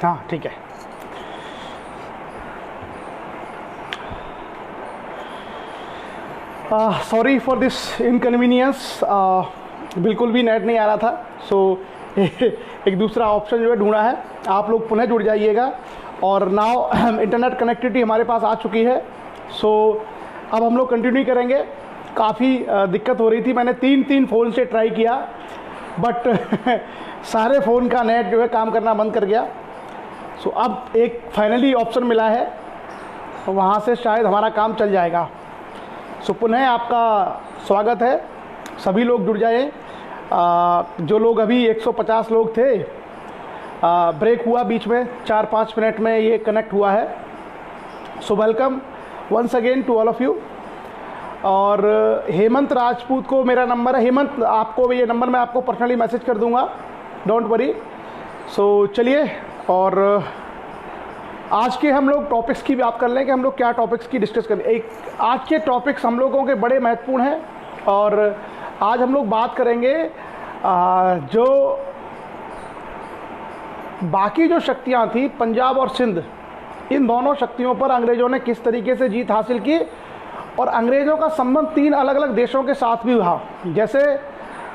हाँ ठीक है। सॉरी फॉर दिस इनकन्वीनियंस, बिल्कुल भी नेट नहीं आ रहा था, सो एक दूसरा ऑप्शन जो है ढूंढा है। आप लोग पुनः जुड़ जाइएगा और नाउ इंटरनेट कनेक्टिविटी हमारे पास आ चुकी है। सो अब हम लोग कंटिन्यू करेंगे। काफ़ी दिक्कत हो रही थी, मैंने तीन फ़ोन से ट्राई किया बट सारे फ़ोन का नेट जो है काम करना बंद कर गया। सो अब एक फाइनली ऑप्शन मिला है, वहाँ से शायद हमारा काम चल जाएगा। सो पुनः आपका स्वागत है, सभी लोग जुड़ जाएं। जो लोग अभी 150 लोग थे, ब्रेक हुआ बीच में 4-5 मिनट में ये कनेक्ट हुआ है। So welcome once again to all of you. और हेमंत राजपूत को मेरा नंबर है, हेमंत आपको ये नंबर मैं आपको पर्सनली मैसेज कर दूंगा, डोंट वरी। सो चलिए, और आज के हम लोग टॉपिक्स की बात कर लें कि हम लोग क्या टॉपिक्स की डिस्कस करें। एक आज के टॉपिक्स हम लोगों के बड़े महत्वपूर्ण हैं और आज हम लोग बात करेंगे जो बाकी जो शक्तियां थी, पंजाब और सिंध, इन दोनों शक्तियों पर अंग्रेज़ों ने किस तरीके से जीत हासिल की और अंग्रेज़ों का संबंध 3 अलग अलग देशों के साथ भी रहा। जैसे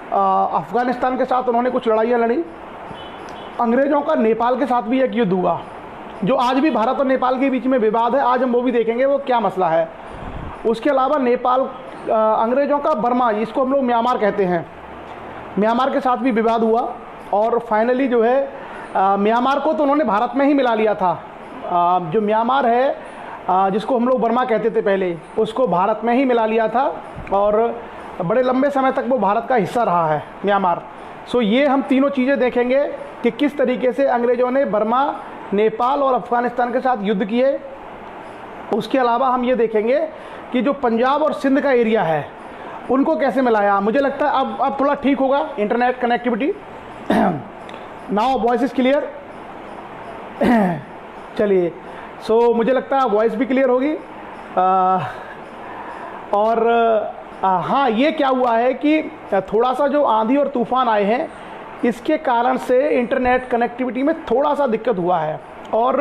अफ़गानिस्तान के साथ उन्होंने कुछ लड़ाइयाँ लड़ी, अंग्रेज़ों का नेपाल के साथ भी एक युद्ध हुआ जो आज भी भारत और नेपाल के बीच में विवाद है। आज हम वो भी देखेंगे वो क्या मसला है। उसके अलावा नेपाल, अंग्रेज़ों का बर्मा, जिसको हम लोग म्यांमार कहते हैं, म्यांमार के साथ भी विवाद हुआ और फाइनली जो है म्यांमार को तो उन्होंने भारत में ही मिला लिया था। जो म्यांमार है, जिसको हम लोग बर्मा कहते थे पहले, उसको भारत में ही मिला लिया था और बड़े लंबे समय तक वो भारत का हिस्सा रहा है म्यांमार। सो ये हम तीनों चीज़ें देखेंगे कि किस तरीके से अंग्रेज़ों ने बर्मा, नेपाल और अफ़गानिस्तान के साथ युद्ध किए। उसके अलावा हम ये देखेंगे कि जो पंजाब और सिंध का एरिया है उनको कैसे मिलाया। मुझे लगता है अब थोड़ा ठीक होगा internet connectivity. Now voice is clear. चलिए, सो मुझे लगता है वॉइस भी क्लियर होगी। और हाँ, ये क्या हुआ है कि थोड़ा सा जो आंधी और तूफ़ान आए हैं, इसके कारण से इंटरनेट कनेक्टिविटी में थोड़ा सा दिक्कत हुआ है और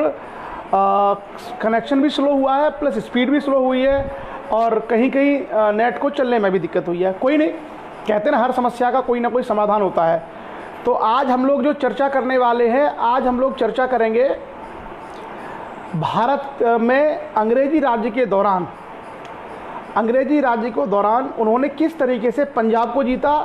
कनेक्शन भी स्लो हुआ है, प्लस स्पीड भी स्लो हुई है और कहीं कहीं नेट को चलने में भी दिक्कत हुई है। कोई नहीं, कहते ना हर समस्या का कोई ना कोई समाधान होता है। तो आज हम लोग जो चर्चा करने वाले हैं, आज हम लोग चर्चा करेंगे भारत में अंग्रेजी राज्य के दौरान, अंग्रेजी राज्य के दौरान उन्होंने किस तरीके से पंजाब को जीता,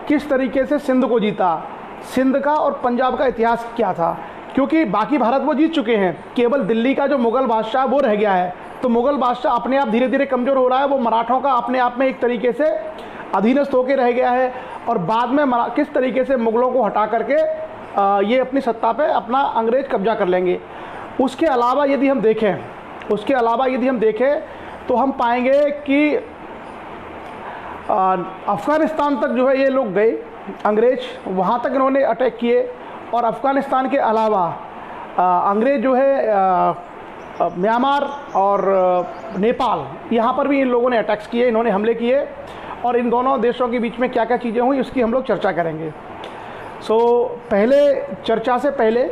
किस तरीके से सिंध को जीता, सिंध का और पंजाब का इतिहास क्या था। क्योंकि बाकी भारत वो जीत चुके हैं, केवल दिल्ली का जो मुग़ल बादशाह वो रह गया है। तो मुग़ल बादशाह अपने आप धीरे धीरे कमज़ोर हो रहा है, वो मराठों का अपने आप में एक तरीके से अधीनस्थ होकर रह गया है और बाद में किस तरीके से मुग़लों को हटा करके ये अपनी सत्ता पे अपना अंग्रेज़ कब्जा कर लेंगे। उसके अलावा यदि हम देखें तो हम पाएंगे कि अफ़गानिस्तान तक जो है ये लोग गए अंग्रेज़, वहाँ तक इन्होंने अटैक किए और अफ़गानिस्तान के अलावा अंग्रेज़ जो है म्यांमार और नेपाल, यहाँ पर भी इन लोगों ने अटैक्स किए, इन्होंने हमले किए और इन दोनों देशों के बीच में क्या क्या चीज़ें हुई उसकी हम लोग चर्चा करेंगे। सो पहले चर्चा से पहले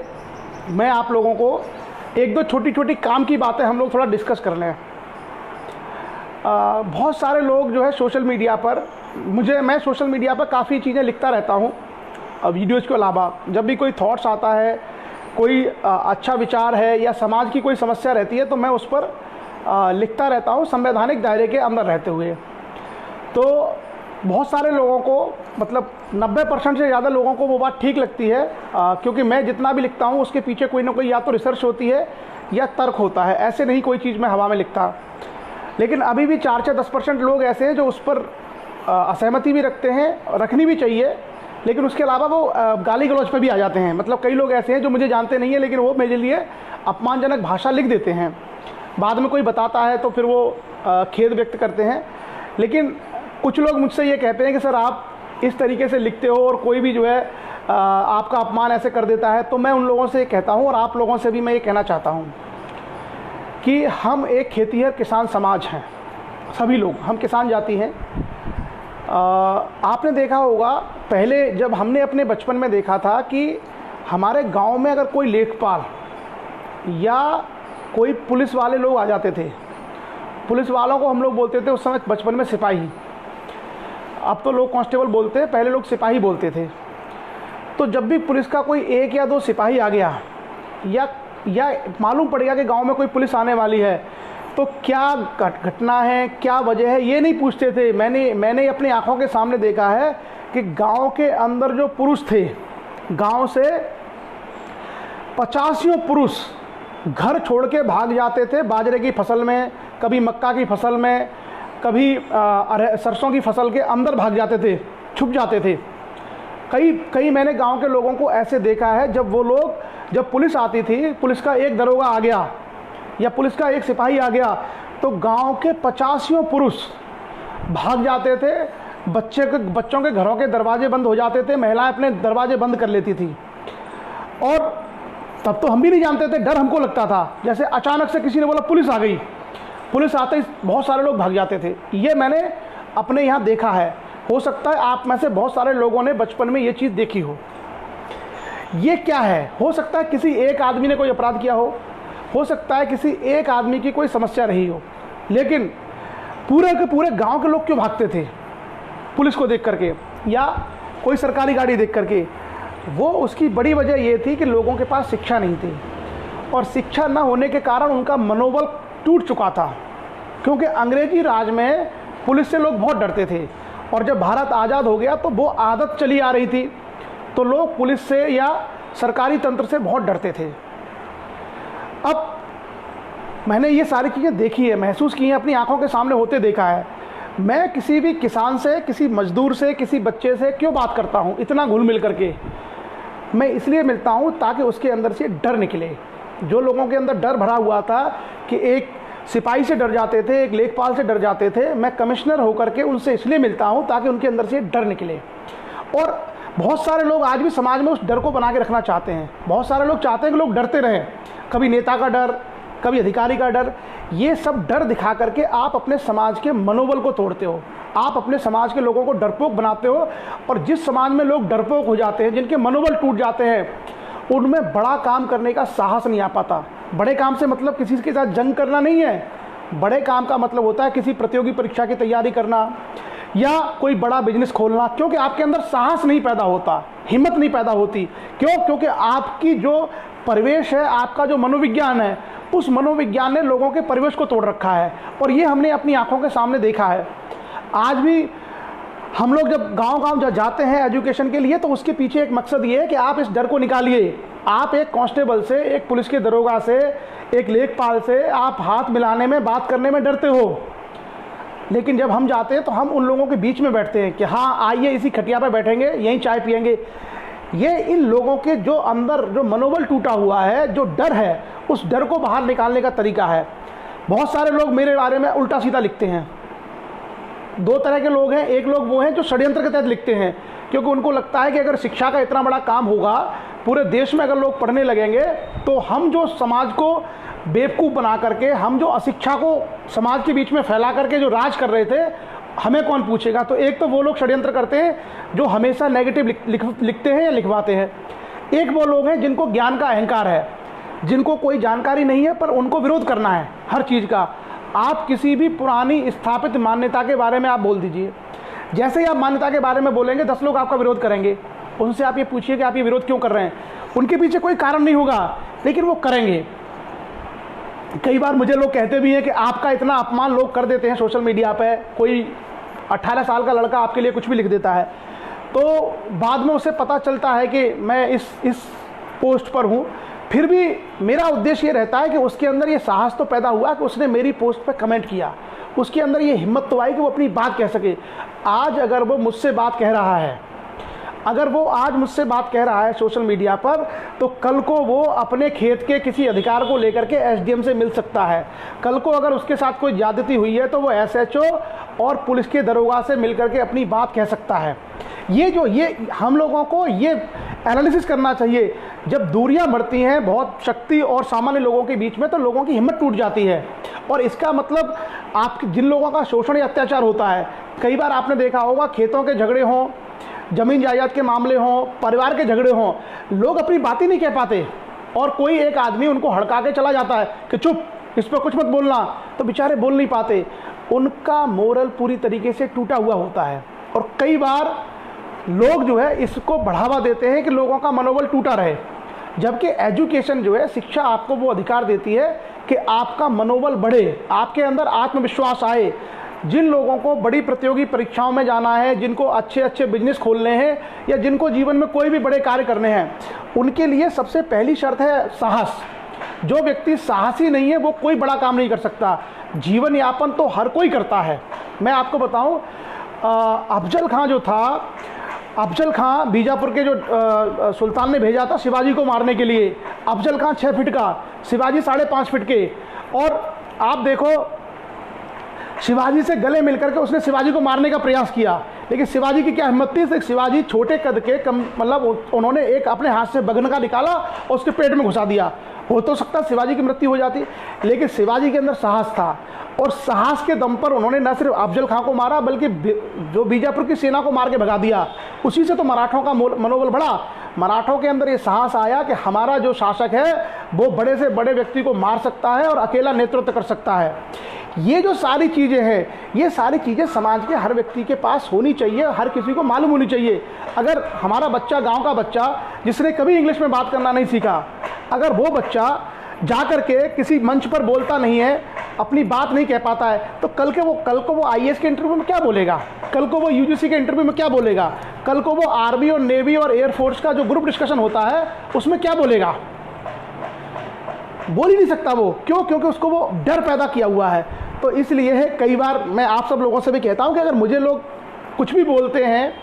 मैं आप लोगों को एक दो छोटी छोटी काम की बातें हम लोग थोड़ा डिस्कस कर लें। बहुत सारे लोग जो है सोशल मीडिया पर, मैं सोशल मीडिया पर काफ़ी चीज़ें लिखता रहता हूँ वीडियोज़ के अलावा। जब भी कोई थॉट्स आता है, कोई अच्छा विचार है या समाज की कोई समस्या रहती है तो मैं उस पर लिखता रहता हूँ, संवैधानिक दायरे के अंदर रहते हुए। तो बहुत सारे लोगों को, मतलब 90% से ज़्यादा लोगों को वो बात ठीक लगती है, क्योंकि मैं जितना भी लिखता हूँ उसके पीछे कोई ना कोई या तो रिसर्च होती है या तर्क होता है। ऐसे नहीं कोई चीज़ मैं हवा में लिखता। लेकिन अभी भी 4 से 10% लोग ऐसे हैं जो उस पर असहमति भी रखते हैं, रखनी भी चाहिए, लेकिन उसके अलावा वो गाली गलौज पे भी आ जाते हैं। मतलब कई लोग ऐसे हैं जो मुझे जानते नहीं हैं लेकिन वो मेरे लिए अपमानजनक भाषा लिख देते हैं। बाद में कोई बताता है तो फिर वो खेद व्यक्त करते हैं। लेकिन कुछ लोग मुझसे ये कहते हैं कि सर आप इस तरीके से लिखते हो और कोई भी जो है आपका अपमान ऐसे कर देता है। तो मैं उन लोगों से कहता हूँ और आप लोगों से भी मैं ये कहना चाहता हूँ कि हम एक खेतीहर किसान समाज हैं, सभी लोग हम किसान जाति हैं। आपने देखा होगा पहले जब हमने अपने बचपन में देखा था कि हमारे गांव में अगर कोई लेखपाल या कोई पुलिस वाले लोग आ जाते थे, पुलिस वालों को हम लोग बोलते थे उस समय बचपन में सिपाही, अब तो लोग कांस्टेबल बोलते हैं, पहले लोग सिपाही बोलते थे। तो जब भी पुलिस का कोई 1 या 2 सिपाही आ गया या मालूम पड़ गया कि गांव में कोई पुलिस आने वाली है, तो क्या घटना है, क्या वजह है, ये नहीं पूछते थे। मैंने अपनी आंखों के सामने देखा है कि गांव के अंदर जो पुरुष थे, गांव से 85 पुरुष घर छोड़ के भाग जाते थे बाजरे की फसल में, कभी मक्का की फसल में, कभी सरसों की फसल के अंदर भाग जाते थे, छुप जाते थे। कई मैंने गांव के लोगों को ऐसे देखा है, जब पुलिस आती थी, पुलिस का एक दरोगा आ गया या पुलिस का एक सिपाही आ गया, तो गांव के 85 पुरुष भाग जाते थे। बच्चों के घरों के दरवाजे बंद हो जाते थे, महिलाएं अपने दरवाजे बंद कर लेती थी। और तब तो हम भी नहीं जानते थे, डर हमको लगता था, जैसे अचानक से किसी ने बोला पुलिस आ गई, पुलिस आते ही बहुत सारे लोग भाग जाते थे। ये मैंने अपने यहाँ देखा है। हो सकता है आप में से बहुत सारे लोगों ने बचपन में ये चीज़ देखी हो। ये क्या है? हो सकता है किसी एक आदमी ने कोई अपराध किया हो सकता है किसी एक आदमी की कोई समस्या रही हो, लेकिन पूरे के पूरे गांव के लोग क्यों भागते थे पुलिस को देख करके या कोई सरकारी गाड़ी देख करके? वो उसकी बड़ी वजह ये थी कि लोगों के पास शिक्षा नहीं थी, और शिक्षा न होने के कारण उनका मनोबल टूट चुका था। क्योंकि अंग्रेजी राज में पुलिस से लोग बहुत डरते थे, और जब भारत आज़ाद हो गया तो वो आदत चली आ रही थी, तो लोग पुलिस से या सरकारी तंत्र से बहुत डरते थे। अब मैंने ये सारी चीज़ें देखी है, महसूस की हैं, अपनी आंखों के सामने होते देखा है। मैं किसी भी किसान से, किसी मजदूर से, किसी बच्चे से क्यों बात करता हूँ इतना घुल मिल करके? मैं इसलिए मिलता हूँ ताकि उसके अंदर से डर निकले। जो लोगों के अंदर डर भरा हुआ था कि एक सिपाही से डर जाते थे, एक लेखपाल से डर जाते थे, मैं कमिश्नर होकर के उनसे इसलिए मिलता हूँ ताकि उनके अंदर से डर निकले। और बहुत सारे लोग आज भी समाज में उस डर को बना के रखना चाहते हैं। बहुत सारे लोग चाहते हैं कि लोग डरते रहें, कभी नेता का डर, कभी अधिकारी का डर। ये सब डर दिखा करके आप अपने समाज के मनोबल को तोड़ते हो, आप अपने समाज के लोगों को डरपोक बनाते हो। और जिस समाज में लोग डरपोक हो जाते हैं, जिनके मनोबल टूट जाते हैं, उनमें बड़ा काम करने का साहस नहीं आ पाता। बड़े काम से मतलब किसी के साथ जंग करना नहीं है। बड़े काम का मतलब होता है किसी प्रतियोगी परीक्षा की तैयारी करना या कोई बड़ा बिजनेस खोलना, क्योंकि आपके अंदर साहस नहीं पैदा होता, हिम्मत नहीं पैदा होती। क्यों? क्योंकि आपकी जो परिवेश है, आपका जो मनोविज्ञान है, उस मनोविज्ञान ने लोगों के परिवेश को तोड़ रखा है। और ये हमने अपनी आंखों के सामने देखा है। आज भी हम लोग जब गांव-गांव जाते हैं एजुकेशन के लिए, तो उसके पीछे एक मकसद ये है कि आप इस डर को निकालिए। आप एक कांस्टेबल से, एक पुलिस के दरोगा से, एक लेखपाल से आप हाथ मिलाने में, बात करने में डरते हो, लेकिन जब हम जाते हैं तो हम उन लोगों के बीच में बैठते हैं कि हाँ आइए इसी खटिया पे बैठेंगे, यहीं चाय पियेंगे। ये इन लोगों के जो अंदर जो मनोबल टूटा हुआ है, जो डर है, उस डर को बाहर निकालने का तरीका है। बहुत सारे लोग मेरे बारे में उल्टा सीधा लिखते हैं। 2 तरह के लोग हैं। एक लोग वो हैं जो षड्यंत्र के तहत लिखते हैं, क्योंकि उनको लगता है कि अगर शिक्षा का इतना बड़ा काम होगा, पूरे देश में अगर लोग पढ़ने लगेंगे, तो हम जो समाज को बेवकूफ़ बना करके, हम जो अशिक्षा को समाज के बीच में फैला करके जो राज कर रहे थे, हमें कौन पूछेगा। तो एक तो वो लोग षड्यंत्र करते हैं जो हमेशा नेगेटिव लिखते हैं या लिखवाते हैं। एक वो लोग हैं जिनको ज्ञान का अहंकार है, जिनको कोई जानकारी नहीं है पर उनको विरोध करना है हर चीज़ का। आप किसी भी पुरानी स्थापित मान्यता के बारे में आप बोल दीजिए, जैसे ही आप मान्यता के बारे में बोलेंगे 10 लोग आपका विरोध करेंगे। उनसे आप ये पूछिए कि आप ये विरोध क्यों कर रहे हैं, उनके पीछे कोई कारण नहीं होगा, लेकिन वो करेंगे। कई बार मुझे लोग कहते भी हैं कि आपका इतना अपमान लोग कर देते हैं सोशल मीडिया पे। कोई 18 साल का लड़का आपके लिए कुछ भी लिख देता है, तो बाद में उसे पता चलता है कि मैं इस पोस्ट पर हूँ, फिर भी मेरा उद्देश्य ये रहता है कि उसके अंदर ये साहस तो पैदा हुआ कि उसने मेरी पोस्ट पर कमेंट किया, उसके अंदर ये हिम्मत तो आई कि वो अपनी बात कह सके। आज अगर वो मुझसे बात कह रहा है, अगर वो आज मुझसे बात कह रहा है सोशल मीडिया पर, तो कल को वो अपने खेत के किसी अधिकार को लेकर के एसडीएम से मिल सकता है। कल को अगर उसके साथ कोई ज्यादती हुई है तो वो एसएचओ और पुलिस के दरोगा से मिल करके अपनी बात कह सकता है। ये हम लोगों को ये एनालिसिस करना चाहिए। जब दूरियां बढ़ती हैं बहुत शक्ति और सामान्य लोगों के बीच में, तो लोगों की हिम्मत टूट जाती है। और इसका मतलब आप जिन लोगों का शोषण या अत्याचार होता है, कई बार आपने देखा होगा खेतों के झगड़े हों ज़मीन जायदाद के मामले हों, परिवार के झगड़े हों, लोग अपनी बात ही नहीं कह पाते और कोई एक आदमी उनको हड़का के चला जाता है कि चुप, इस पर कुछ मत बोलना, तो बेचारे बोल नहीं पाते। उनका मोरल पूरी तरीके से टूटा हुआ होता है और कई बार लोग जो है इसको बढ़ावा देते हैं कि लोगों का मनोबल टूटा रहे, जबकि एजुकेशन जो है, शिक्षा आपको वो अधिकार देती है कि आपका मनोबल बढ़े, आपके अंदर आत्मविश्वास आए। जिन लोगों को बड़ी प्रतियोगी परीक्षाओं में जाना है, जिनको अच्छे अच्छे बिजनेस खोलने हैं या जिनको जीवन में कोई भी बड़े कार्य करने हैं, उनके लिए सबसे पहली शर्त है साहस। जो व्यक्ति साहसी नहीं है वो कोई बड़ा काम नहीं कर सकता। जीवन यापन तो हर कोई करता है। मैं आपको बताऊं, अफजल खां जो था, अफजल खां बीजापुर के जो सुल्तान ने भेजा था शिवाजी को मारने के लिए। अफजल खां 6 फीट का, शिवाजी 5.5 फीट के, और आप देखो शिवाजी से गले मिलकर के उसने शिवाजी को मारने का प्रयास किया, लेकिन शिवाजी की क्या हिम्मत थी। शिवाजी छोटे कद के मतलब उन्होंने एक अपने हाथ से बगनगा निकाला और उसके पेट में घुसा दिया। हो तो सकता शिवाजी की मृत्यु हो जाती, लेकिन शिवाजी के अंदर साहस था और साहस के दम पर उन्होंने न सिर्फ अफजल खां को मारा बल्कि जो बीजापुर की सेना को मार के भगा दिया। उसी से तो मराठों का मनोबल बढ़ा। मराठों के अंदर ये साहस आया कि हमारा जो शासक है वो बड़े से बड़े व्यक्ति को मार सकता है और अकेला नेतृत्व कर सकता है। ये जो सारी चीज़ें हैं, ये सारी चीज़ें समाज के हर व्यक्ति के पास होनी चाहिए, हर किसी को मालूम होनी चाहिए। अगर हमारा बच्चा, गांव का बच्चा जिसने कभी इंग्लिश में बात करना नहीं सीखा, अगर वो बच्चा जा कर के किसी मंच पर बोलता नहीं है, अपनी बात नहीं कह पाता है, तो कल को वो आईएएस के इंटरव्यू में क्या बोलेगा, कल को वो यूजीसी के इंटरव्यू में क्या बोलेगा, कल को वो आर्मी और नेवी और एयरफोर्स का जो ग्रुप डिस्कशन होता है उसमें क्या बोलेगा? बोल ही नहीं सकता वो। क्यों? क्योंकि उसको वो डर पैदा किया हुआ है। तो इसलिए है, कई बार मैं आप सब लोगों से भी कहता हूं कि अगर मुझे लोग कुछ भी बोलते हैं,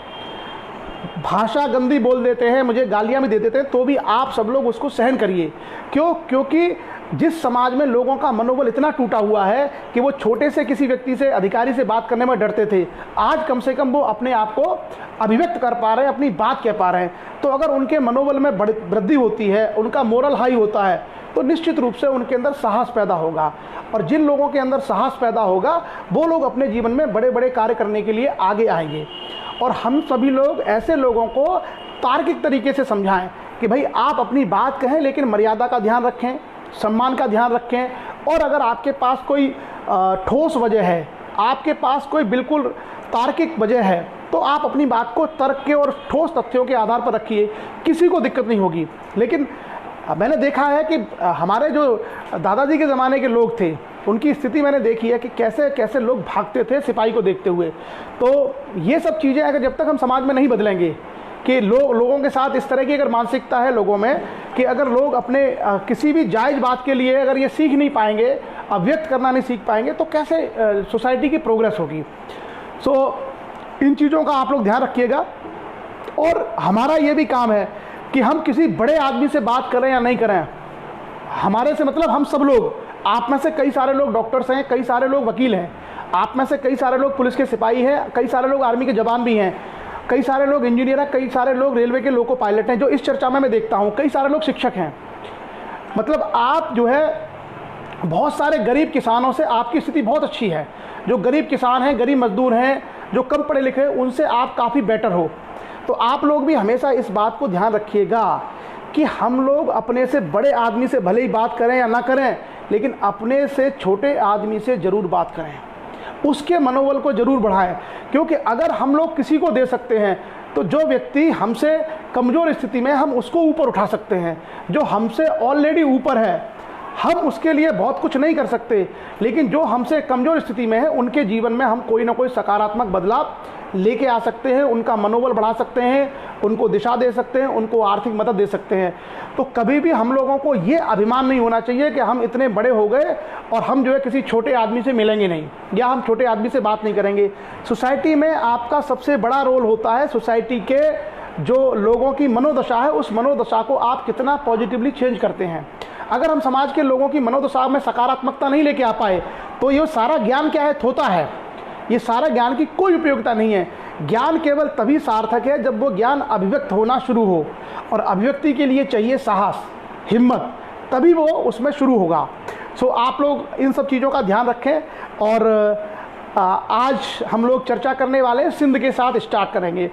भाषा गंदी बोल देते हैं, मुझे गालियां भी दे देते हैं, तो भी आप सब लोग उसको सहन करिए। क्यों? क्योंकि जिस समाज में लोगों का मनोबल इतना टूटा हुआ है कि वो छोटे से किसी व्यक्ति से, अधिकारी से बात करने में डरते थे, आज कम से कम वो अपने आप को अभिव्यक्त कर पा रहे हैं, अपनी बात कह पा रहे हैं। तो अगर उनके मनोबल में वृद्धि होती है, उनका मोरल हाई होता है, तो निश्चित रूप से उनके अंदर साहस पैदा होगा। और जिन लोगों के अंदर साहस पैदा होगा वो लोग अपने जीवन में बड़े बड़े कार्य करने के लिए आगे आएंगे। और हम सभी लोग ऐसे लोगों को तार्किक तरीके से समझाएं कि भाई आप अपनी बात कहें, लेकिन मर्यादा का ध्यान रखें, सम्मान का ध्यान रखें। और अगर आपके पास कोई ठोस वजह है, आपके पास कोई बिल्कुल तार्किक वजह है, तो आप अपनी बात को तर्क के और ठोस तथ्यों के आधार पर रखिए, किसी को दिक्कत नहीं होगी। लेकिन मैंने देखा है कि हमारे जो दादाजी के ज़माने के लोग थे, उनकी स्थिति मैंने देखी है कि कैसे कैसे लोग भागते थे सिपाही को देखते हुए। तो ये सब चीज़ें अगर जब तक हम समाज में नहीं बदलेंगे कि लोगों के साथ इस तरह की अगर मानसिकता है लोगों में कि अगर लोग अपने किसी भी जायज़ बात के लिए अगर ये सीख नहीं पाएंगे, अभिव्यक्त करना नहीं सीख पाएंगे, तो कैसे सोसाइटी की प्रोग्रेस होगी। सो इन चीज़ों का आप लोग ध्यान रखिएगा। और हमारा ये भी काम है कि हम किसी बड़े आदमी से बात करें या नहीं करें, हमारे से मतलब हम सब लोग, आप में से कई सारे लोग डॉक्टर्स हैं, कई सारे लोग वकील हैं, आप में से कई सारे लोग पुलिस के सिपाही हैं, कई सारे लोग आर्मी के जवान भी हैं, कई सारे लोग इंजीनियर हैं, कई सारे लोग रेलवे के लोको पायलट हैं, जो इस चर्चा में मैं देखता हूं, कई सारे लोग शिक्षक हैं। मतलब आप जो है बहुत सारे गरीब किसानों से आपकी स्थिति बहुत अच्छी है। जो गरीब किसान हैं, गरीब मजदूर हैं, जो कम पढ़े लिखे हैं, उनसे आप काफ़ी बेटर हो। तो आप लोग भी हमेशा इस बात को ध्यान रखिएगा कि हम लोग अपने से बड़े आदमी से भले ही बात करें या ना करें, लेकिन अपने से छोटे आदमी से ज़रूर बात करें, उसके मनोबल को ज़रूर बढ़ाएं। क्योंकि अगर हम लोग किसी को दे सकते हैं, तो जो व्यक्ति हमसे कमज़ोर स्थिति में, हम उसको ऊपर उठा सकते हैं। जो हमसे ऑलरेडी ऊपर है, हम उसके लिए बहुत कुछ नहीं कर सकते, लेकिन जो हमसे कमज़ोर स्थिति में है, उनके जीवन में हम कोई ना कोई सकारात्मक बदलाव लेके आ सकते हैं, उनका मनोबल बढ़ा सकते हैं, उनको दिशा दे सकते हैं, उनको आर्थिक मदद दे सकते हैं। तो कभी भी हम लोगों को ये अभिमान नहीं होना चाहिए कि हम इतने बड़े हो गए और हम जो है किसी छोटे आदमी से मिलेंगे नहीं, या हम छोटे आदमी से बात नहीं करेंगे। सोसाइटी में आपका सबसे बड़ा रोल होता है सोसाइटी के जो लोगों की मनोदशा है, उस मनोदशा को आप कितना पॉजिटिवली चेंज करते हैं। अगर हम समाज के लोगों की मनोदशा में सकारात्मकता नहीं लेके आ पाए, तो ये सारा ज्ञान क्या है? थोता है। ये सारा ज्ञान की कोई उपयोगिता नहीं है। ज्ञान केवल तभी सार्थक है जब वो ज्ञान अभिव्यक्त होना शुरू हो, और अभिव्यक्ति के लिए चाहिए साहस, हिम्मत, तभी वो उसमें शुरू होगा। सो आप लोग इन सब चीज़ों का ध्यान रखें। और आज हम लोग चर्चा करने वाले हैं, सिंध के साथ स्टार्ट करेंगे।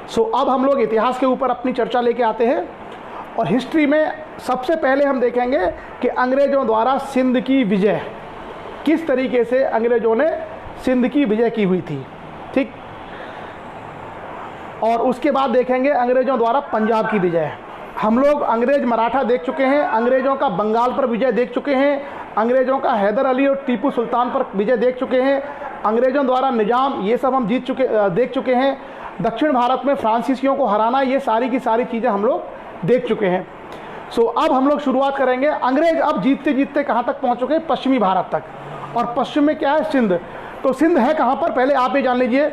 सो अब हम लोग इतिहास के ऊपर अपनी चर्चा लेके आते हैं और हिस्ट्री में सबसे पहले हम देखेंगे कि अंग्रेज़ों द्वारा सिंध की विजय, किस तरीके से अंग्रेज़ों ने सिंध की विजय की हुई थी, ठीक। और उसके बाद देखेंगे अंग्रेज़ों द्वारा पंजाब की विजय। हम लोग अंग्रेज़ मराठा देख चुके हैं, अंग्रेज़ों का बंगाल पर विजय देख चुके हैं, अंग्रेज़ों का हैदर अली और टीपू सुल्तान पर विजय देख चुके हैं, अंग्रेज़ों द्वारा निज़ाम, ये सब हम देख चुके हैं। दक्षिण भारत में फ्रांसीसियों को हराना, ये सारी की सारी चीज़ें हम लोग देख चुके हैं। सो अब हम लोग शुरुआत करेंगे। अंग्रेज़ अब जीतते जीतते कहाँ तक पहुँच चुके हैं? पश्चिमी भारत तक। और पश्चिम में क्या है? सिंध। तो सिंध है कहाँ पर? पहले आप ये जान लीजिए,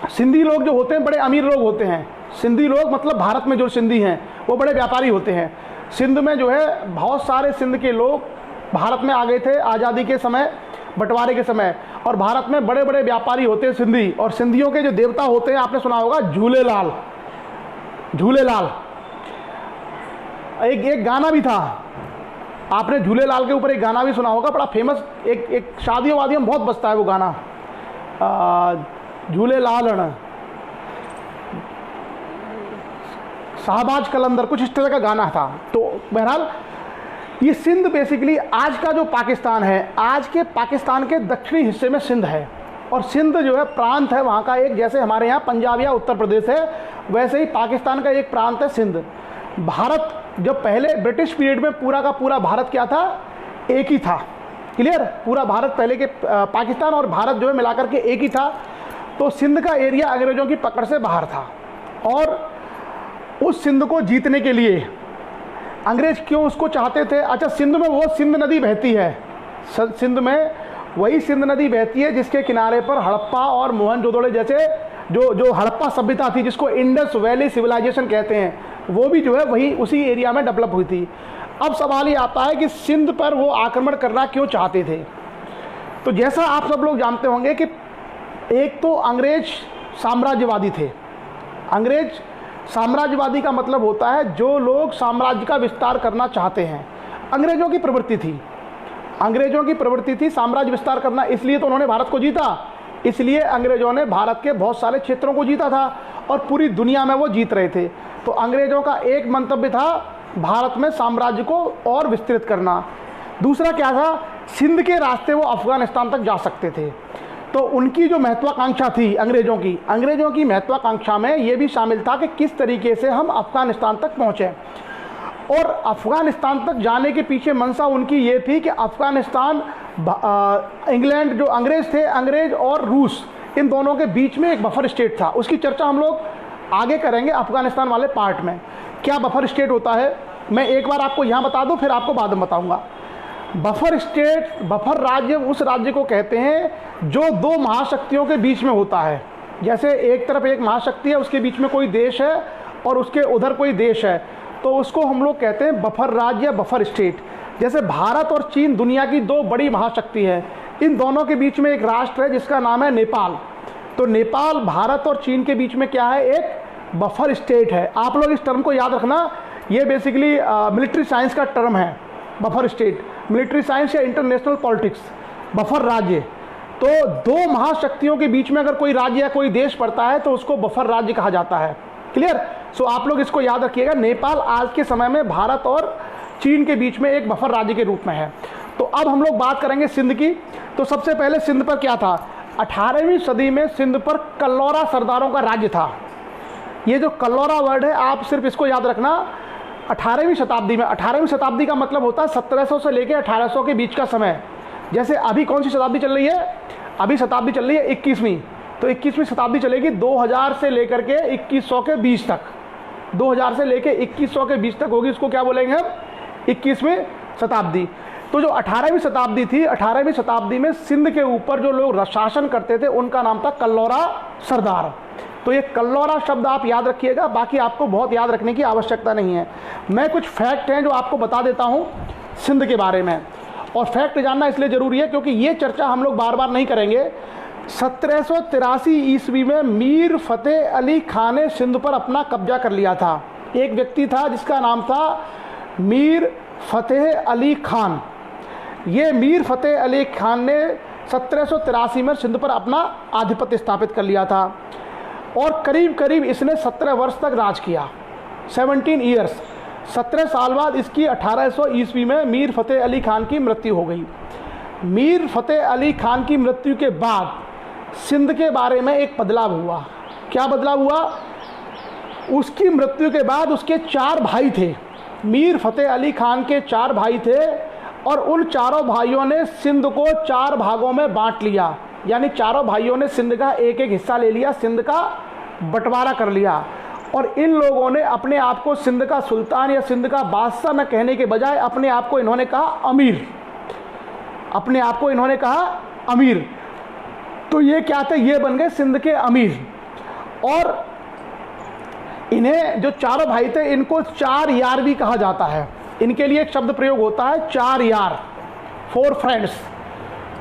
सिंधी लोग जो होते हैं बड़े अमीर लोग होते हैं। सिंधी लोग मतलब भारत में जो सिंधी हैं वो बड़े व्यापारी होते हैं। सिंध में जो है बहुत सारे सिंध के लोग भारत में आ गए थे आज़ादी के समय, बंटवारे के समय, और भारत में बड़े बड़े व्यापारी होते हैं सिंधी। और सिंधियों के जो देवता होते हैं, आपने सुना होगा झूलेलाल। झूलेलाल एक गाना भी था, आपने झूलेलाल के ऊपर एक गाना भी सुना होगा, बड़ा फेमस, एक शादियों वादियों में बहुत बजता है वो गाना, झूलेलाल शाहबाज कलंदर, कुछ इस तरह का गाना था। तो बहरहाल ये सिंध बेसिकली आज का जो पाकिस्तान है, आज के पाकिस्तान के दक्षिणी हिस्से में सिंध है। और सिंध जो है प्रांत है वहाँ का एक, जैसे हमारे यहाँ पंजाब या उत्तर प्रदेश है, वैसे ही पाकिस्तान का एक प्रांत है सिंध। भारत जब पहले ब्रिटिश पीरियड में पूरा का पूरा भारत क्या था? एक ही था। क्लियर? पूरा भारत पहले के पाकिस्तान और भारत जो है मिलाकर के एक ही था। तो सिंध का एरिया अंग्रेज़ों की पकड़ से बाहर था। और उस सिंध को जीतने के लिए अंग्रेज़ क्यों उसको चाहते थे? अच्छा, सिंध में वो सिंध नदी बहती है, सिंध में वही सिंध नदी बहती है जिसके किनारे पर हड़प्पा और मोहनजोदड़ो जैसे जो हड़प्पा सभ्यता थी, जिसको इंडस वैली सिविलाइजेशन कहते हैं, वो भी जो है वही उसी एरिया में डेवलप हुई थी। अब सवाल ये आता है कि सिंध पर वो आक्रमण करना क्यों चाहते थे? तो जैसा आप सब लोग जानते होंगे कि एक तो अंग्रेज साम्राज्यवादी थे। अंग्रेज साम्राज्यवादी का मतलब होता है जो लोग साम्राज्य का विस्तार करना चाहते हैं। अंग्रेज़ों की प्रवृत्ति थी, अंग्रेज़ों की प्रवृत्ति थी साम्राज्य विस्तार करना। इसलिए तो उन्होंने भारत को जीता, इसलिए अंग्रेज़ों ने भारत के बहुत सारे क्षेत्रों को जीता था और पूरी दुनिया में वो जीत रहे थे। तो अंग्रेज़ों का एक मंतव्य था भारत में साम्राज्य को और विस्तृत करना। दूसरा क्या था? सिंध के रास्ते वो अफ़गानिस्तान तक जा सकते थे। तो उनकी जो महत्वाकांक्षा थी अंग्रेज़ों की महत्वाकांक्षा में ये भी शामिल था कि किस तरीके से हम अफ़गानिस्तान तक पहुँचें। और अफ़गानिस्तान तक जाने के पीछे मंशा उनकी ये थी कि अफ़गानिस्तान, इंग्लैंड जो अंग्रेज़ थे, अंग्रेज़ और रूस, इन दोनों के बीच में एक बफर स्टेट था। उसकी चर्चा हम लोग आगे करेंगे अफ़गानिस्तान वाले पार्ट में। क्या बफर स्टेट होता है मैं एक बार आपको यहाँ बता दूँ, फिर आपको बाद में बताऊँगा। बफर स्टेट, बफर राज्य उस राज्य को कहते हैं जो दो महाशक्तियों के बीच में होता है। जैसे एक तरफ एक महाशक्ति है, उसके बीच में कोई देश है और उसके उधर कोई देश है, तो उसको हम लोग कहते हैं बफर राज्य या बफर स्टेट। जैसे भारत और चीन दुनिया की दो बड़ी महाशक्ति है, इन दोनों के बीच में एक राष्ट्र है जिसका नाम है नेपाल। तो नेपाल, भारत और चीन के बीच में क्या है? एक बफर स्टेट है। आप लोग इस टर्म को याद रखना, ये बेसिकली मिलिट्री साइंस का टर्म है, बफर स्टेट, मिलिट्री साइंस या इंटरनेशनल पॉलिटिक्स। बफर राज्य, तो दो महाशक्तियों के बीच में अगर कोई राज्य या कोई देश पड़ता है तो उसको बफर राज्य कहा जाता है। क्लियर? सो आप लोग इसको याद रखिएगा। नेपाल आज के समय में भारत और चीन के बीच में एक बफर राज्य के रूप में है। तो अब हम लोग बात करेंगे सिंध की। तो सबसे पहले सिंध पर क्या था? 18वीं सदी में सिंध पर कल्लौरा सरदारों का राज्य था। ये जो कल्लौरा वर्ड है, आप सिर्फ इसको याद रखना, 18वीं शताब्दी में, 18वीं शताब्दी का मतलब होता है 1700 से लेकर 1800 के बीच का समय। जैसे अभी कौन सी शताब्दी चल रही है? अभी शताब्दी चल रही है 21वीं। तो 21वीं शताब्दी चलेगी 2000 से लेकर के 2100 के बीच तक। 2000 से लेकर 2100 के बीच तक होगी, इसको क्या बोलेंगे हम? 21वीं शताब्दी। तो जो 18वीं शताब्दी थी, 18वीं शताब्दी में सिंध के ऊपर जो लोग शासन करते थे उनका नाम था कल्लौरा सरदार। तो ये कल्लौरा शब्द आप याद रखिएगा, बाकी आपको बहुत याद रखने की आवश्यकता नहीं है। मैं कुछ फैक्ट हैं जो आपको बता देता हूँ सिंध के बारे में, और फैक्ट जानना इसलिए ज़रूरी है क्योंकि ये चर्चा हम लोग बार बार नहीं करेंगे। 1783 ईस्वी में मीर फतेह अली खान ने सिंध पर अपना कब्जा कर लिया था। एक व्यक्ति था जिसका नाम था मीर फतेह अली खान। ये मीर फतेह अली खान ने 1783 में सिंध पर अपना आधिपत्य स्थापित कर लिया था। और करीब करीब इसने 17 वर्ष तक राज किया, 17 ईयर्स। 17 साल बाद इसकी 1800 ईस्वी में मीर फ़तेह अली खान की मृत्यु हो गई। मीर फ़तेह अली खान की मृत्यु के बाद सिंध के बारे में एक बदलाव हुआ। क्या बदलाव हुआ? उसकी मृत्यु के बाद उसके 4 भाई थे। मीर फ़तेह अली खान के 4 भाई थे और उन चारों भाइयों ने सिंध को 4 भागों में बांट लिया, यानी चारों भाइयों ने सिंध का एक एक हिस्सा ले लिया, सिंध का बंटवारा कर लिया। और इन लोगों ने अपने आप को सिंध का सुल्तान या सिंध का बादशाह न कहने के बजाय अपने आप को इन्होंने कहा अमीर, अपने आप को इन्होंने कहा अमीर। तो ये क्या थे? ये बन गए सिंध के अमीर। और इन्हें जो चारों भाई थे इनको 4 यार भी कहा जाता है। इनके लिए एक शब्द प्रयोग होता है 4 यार, 4 फ्रेंड्स।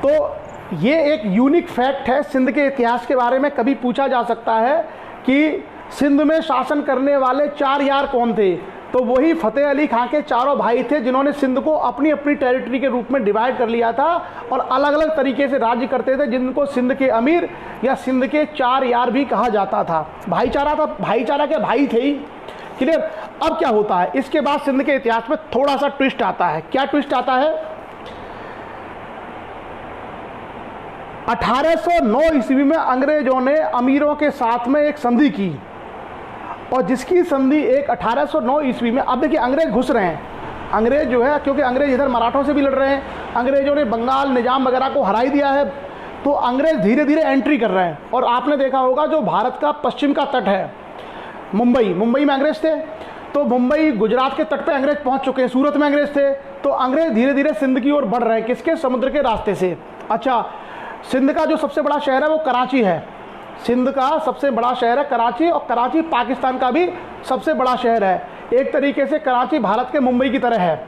तो ये एक यूनिक फैक्ट है सिंध के इतिहास के बारे में। कभी पूछा जा सकता है कि सिंध में शासन करने वाले 4 यार कौन थे, तो वही फ़तेह अली खान के चारों भाई थे जिन्होंने सिंध को अपनी अपनी टेरिटरी के रूप में डिवाइड कर लिया था और अलग अलग तरीके से राज्य करते थे, जिनको सिंध के अमीर या सिंध के 4 यार भी कहा जाता था। भाईचारा था, भाईचारा के भाई थे ही। क्लियर? अब क्या होता है, इसके बाद सिंध के इतिहास में थोड़ा सा ट्विस्ट आता है। क्या ट्विस्ट आता है? 1809 ईस्वी में अंग्रेजों ने अमीरों के साथ में एक संधि की, और जिसकी संधि एक 1809 ईस्वी में, अब देखिए अंग्रेज घुस रहे हैं, अंग्रेज जो है, क्योंकि अंग्रेज इधर मराठों से भी लड़ रहे हैं, अंग्रेजों ने बंगाल निजाम वगैरह को हरा ही दिया है, तो अंग्रेज धीरे धीरे एंट्री कर रहे हैं। और आपने देखा होगा जो भारत का पश्चिम का तट है, मुंबई में अंग्रेज थे, तो मुंबई गुजरात के तट पे अंग्रेज पहुंच चुके हैं, सूरत में अंग्रेज थे, तो अंग्रेज धीरे धीरे सिंध की ओर बढ़ रहे हैं। किसके? समुद्र के रास्ते से। अच्छा, सिंध का जो सबसे बड़ा शहर है वो कराची है। सिंध का सबसे बड़ा शहर है कराची, और कराची पाकिस्तान का भी सबसे बड़ा शहर है। एक तरीके से कराची भारत के मुंबई की तरह है।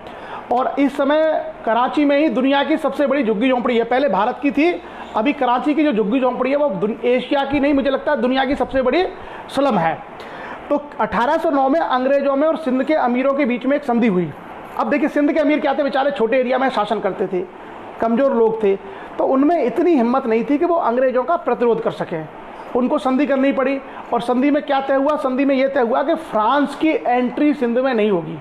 और इस समय कराची में ही दुनिया की सबसे बड़ी झुग्गी झोंपड़ी है। पहले भारत की थी, अभी कराची की जो झुग्गी झोंपड़ी है वो एशिया की नहीं, मुझे लगता है दुनिया की सबसे बड़ी स्लम है। तो 1809 में अंग्रेजों में और सिंध के अमीरों के बीच में एक संधि हुई। अब देखिए सिंध के अमीर क्या थे? बेचारे छोटे एरिया में शासन करते थे, कमज़ोर लोग थे, तो उनमें इतनी हिम्मत नहीं थी कि वो अंग्रेजों का प्रतिरोध कर सकें। उनको संधि करनी पड़ी। और संधि में क्या तय हुआ? संधि में ये तय हुआ कि फ्रांस की एंट्री सिंध में नहीं होगी।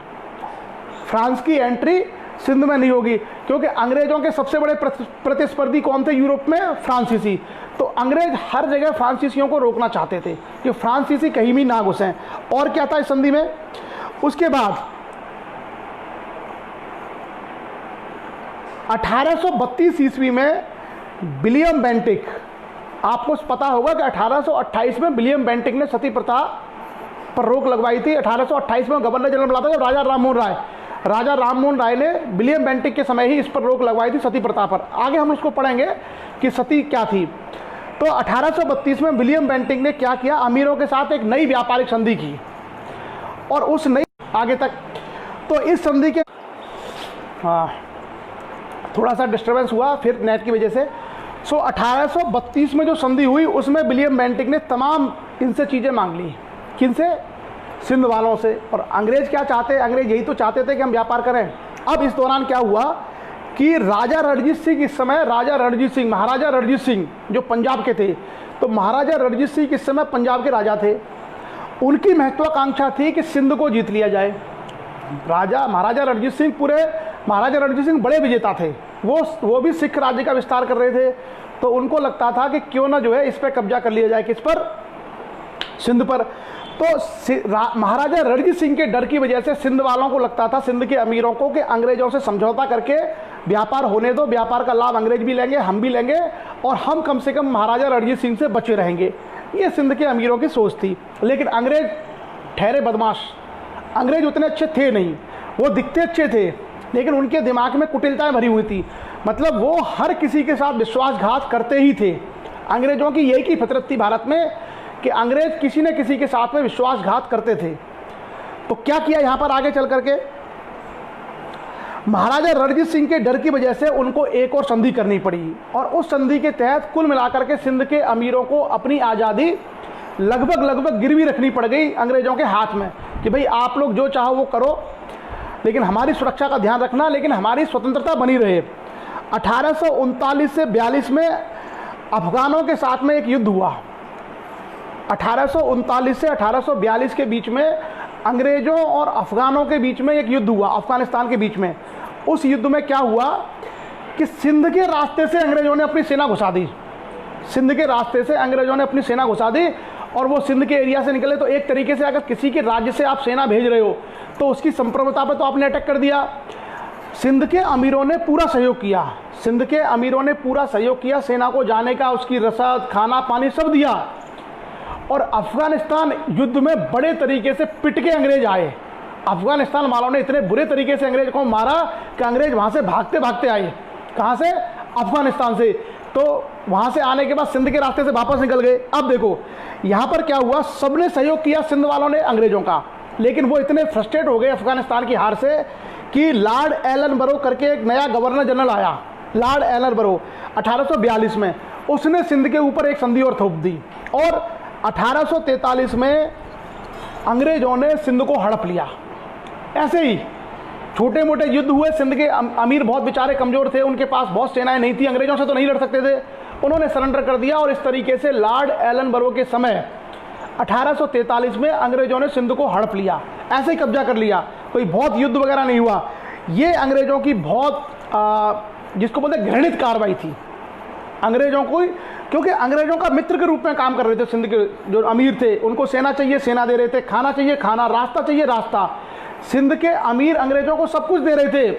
फ्रांस की एंट्री सिंध में नहीं होगी, क्योंकि अंग्रेजों के सबसे बड़े प्रतिस्पर्धी कौन थे यूरोप में? फ्रांसीसी। तो अंग्रेज हर जगह फ्रांसीसियों को रोकना चाहते थे कि फ्रांसीसी कहीं भी ना घुसें। और क्या था इस संधि में? उसके बाद 1832 ईस्वी में विलियम बेंटिक, आपको पता होगा कि 1828 में विलियम बेंटिक ने सती प्रथा पर रोक लगवाई थी। 1828 में गवर्नर जनरल बुलाता था राजा राममोहन राय ने विलियम बेंटिक के समय ही इस पर रोक लगवाई थी, सती प्रथा पर। आगे हम उसको पढ़ेंगे कि सती क्या थी। तो 1832 में विलियम बेंटिक ने क्या किया? अमीरों के साथ एक नई व्यापारिक संधि की, और उस नई आगे तक, तो इस संधि के थोड़ा सा डिस्टर्बेंस हुआ फिर नेट की वजह से। 1832 में जो संधि हुई उसमें विलियम बेंटिक ने तमाम इनसे चीज़ें मांग ली। किनसे? सिंध वालों से। और अंग्रेज क्या चाहते? अंग्रेज यही तो चाहते थे कि हम व्यापार करें। अब इस दौरान क्या हुआ कि राजा रणजीत सिंह, इस समय महाराजा रणजीत सिंह जो पंजाब के थे, तो महाराजा रणजीत सिंह इस समय पंजाब के राजा थे। उनकी महत्वाकांक्षा थी कि सिंध को जीत लिया जाए। महाराजा रणजीत सिंह बड़े विजेता थे, वो भी सिख राज्य का विस्तार कर रहे थे, तो उनको लगता था कि क्यों ना जो है इस पर कब्जा कर लिया जाए। किस पर? सिंध पर। तो महाराजा रणजीत सिंह के डर की वजह से सिंध वालों को लगता था, सिंध के अमीरों को, कि अंग्रेजों से समझौता करके व्यापार होने दो, व्यापार का लाभ अंग्रेज भी लेंगे, हम भी लेंगे, और हम कम से कम महाराजा रणजीत सिंह से बचे रहेंगे। ये सिंध के अमीरों की सोच थी। लेकिन अंग्रेज ठहरे बदमाश। अंग्रेज उतने अच्छे थे नहीं, वो दिखते अच्छे थे, लेकिन उनके दिमाग में कुटिलताएं भरी हुई थी। मतलब वो हर किसी के साथ विश्वासघात करते ही थे। अंग्रेजों की यही की फितरत थी भारत में कि अंग्रेज किसी न किसी के साथ में विश्वासघात करते थे। तो क्या किया यहाँ पर आगे चल करके? महाराजा रणजीत सिंह के डर की वजह से उनको एक और संधि करनी पड़ी, और उस संधि के तहत कुल मिलाकर के सिंध के अमीरों को अपनी आज़ादी लगभग गिरवी रखनी पड़ गई अंग्रेजों के हाथ में, कि भाई आप लोग जो चाहो वो करो, लेकिन हमारी सुरक्षा का ध्यान रखना, लेकिन हमारी स्वतंत्रता बनी रहे। 1839 से 42 में अफगानों के साथ में एक युद्ध हुआ। 1839 से 1842 के बीच में अंग्रेज़ों और अफ़गानों के बीच में एक युद्ध हुआ, अफ़गानिस्तान के बीच में। उस युद्ध में क्या हुआ कि सिंध के रास्ते से अंग्रेज़ों ने अपनी सेना घुसा दी। सिंध के रास्ते से अंग्रेज़ों ने अपनी सेना घुसा दी और वो सिंध के एरिया से निकले। तो एक तरीके से अगर किसी के राज्य से आप सेना भेज रहे हो तो उसकी संप्रभुता पर तो आपने अटैक कर दिया। सिंध के अमीरों ने पूरा सहयोग किया, सिंध के अमीरों ने पूरा सहयोग किया, सेना को जाने का, उसकी रसद, खाना पानी सब दिया। और अफ़गानिस्तान युद्ध में बड़े तरीके से पिट के अंग्रेज आए। अफ़गानिस्तान वालों ने इतने बुरे तरीके से अंग्रेज को मारा कि अंग्रेज वहाँ से भागते भागते आए। कहाँ से? अफ़गानिस्तान से। तो वहाँ से आने के बाद सिंध के रास्ते से वापस निकल गए। अब देखो यहाँ पर क्या हुआ, सबने सहयोग किया सिंध वालों ने अंग्रेज़ों का, लेकिन वो इतने फ्रस्ट्रेट हो गए अफ़गानिस्तान की हार से कि लॉर्ड एलन बरो करके एक नया गवर्नर जनरल आया, लॉर्ड एलन बरो 1842 में। उसने सिंध के ऊपर एक संधि और थोप दी और 1843 में अंग्रेज़ों ने सिंध को हड़प लिया। ऐसे ही छोटे मोटे युद्ध हुए। सिंध के अमीर बहुत बेचारे कमज़ोर थे, उनके पास बहुत सेनाएं नहीं थी, अंग्रेज़ों से तो नहीं लड़ सकते थे, उन्होंने सरेंडर कर दिया। और इस तरीके से लॉर्ड एलन बरो के समय 1843 में अंग्रेज़ों ने सिंध को हड़प लिया, ऐसे ही कब्जा कर लिया। कोई बहुत युद्ध वगैरह नहीं हुआ। ये अंग्रेज़ों की बहुत जिसको बोलते घृणित कार्रवाई थी अंग्रेज़ों को, क्योंकि अंग्रेज़ों का मित्र के रूप में काम कर रहे थे। सिंध के जो अमीर थे उनको सेना चाहिए, सेना दे रहे थे, खाना चाहिए, खाना, रास्ता चाहिए, रास्ता। सिंध के अमीर अंग्रेज़ों को सब कुछ दे रहे थे,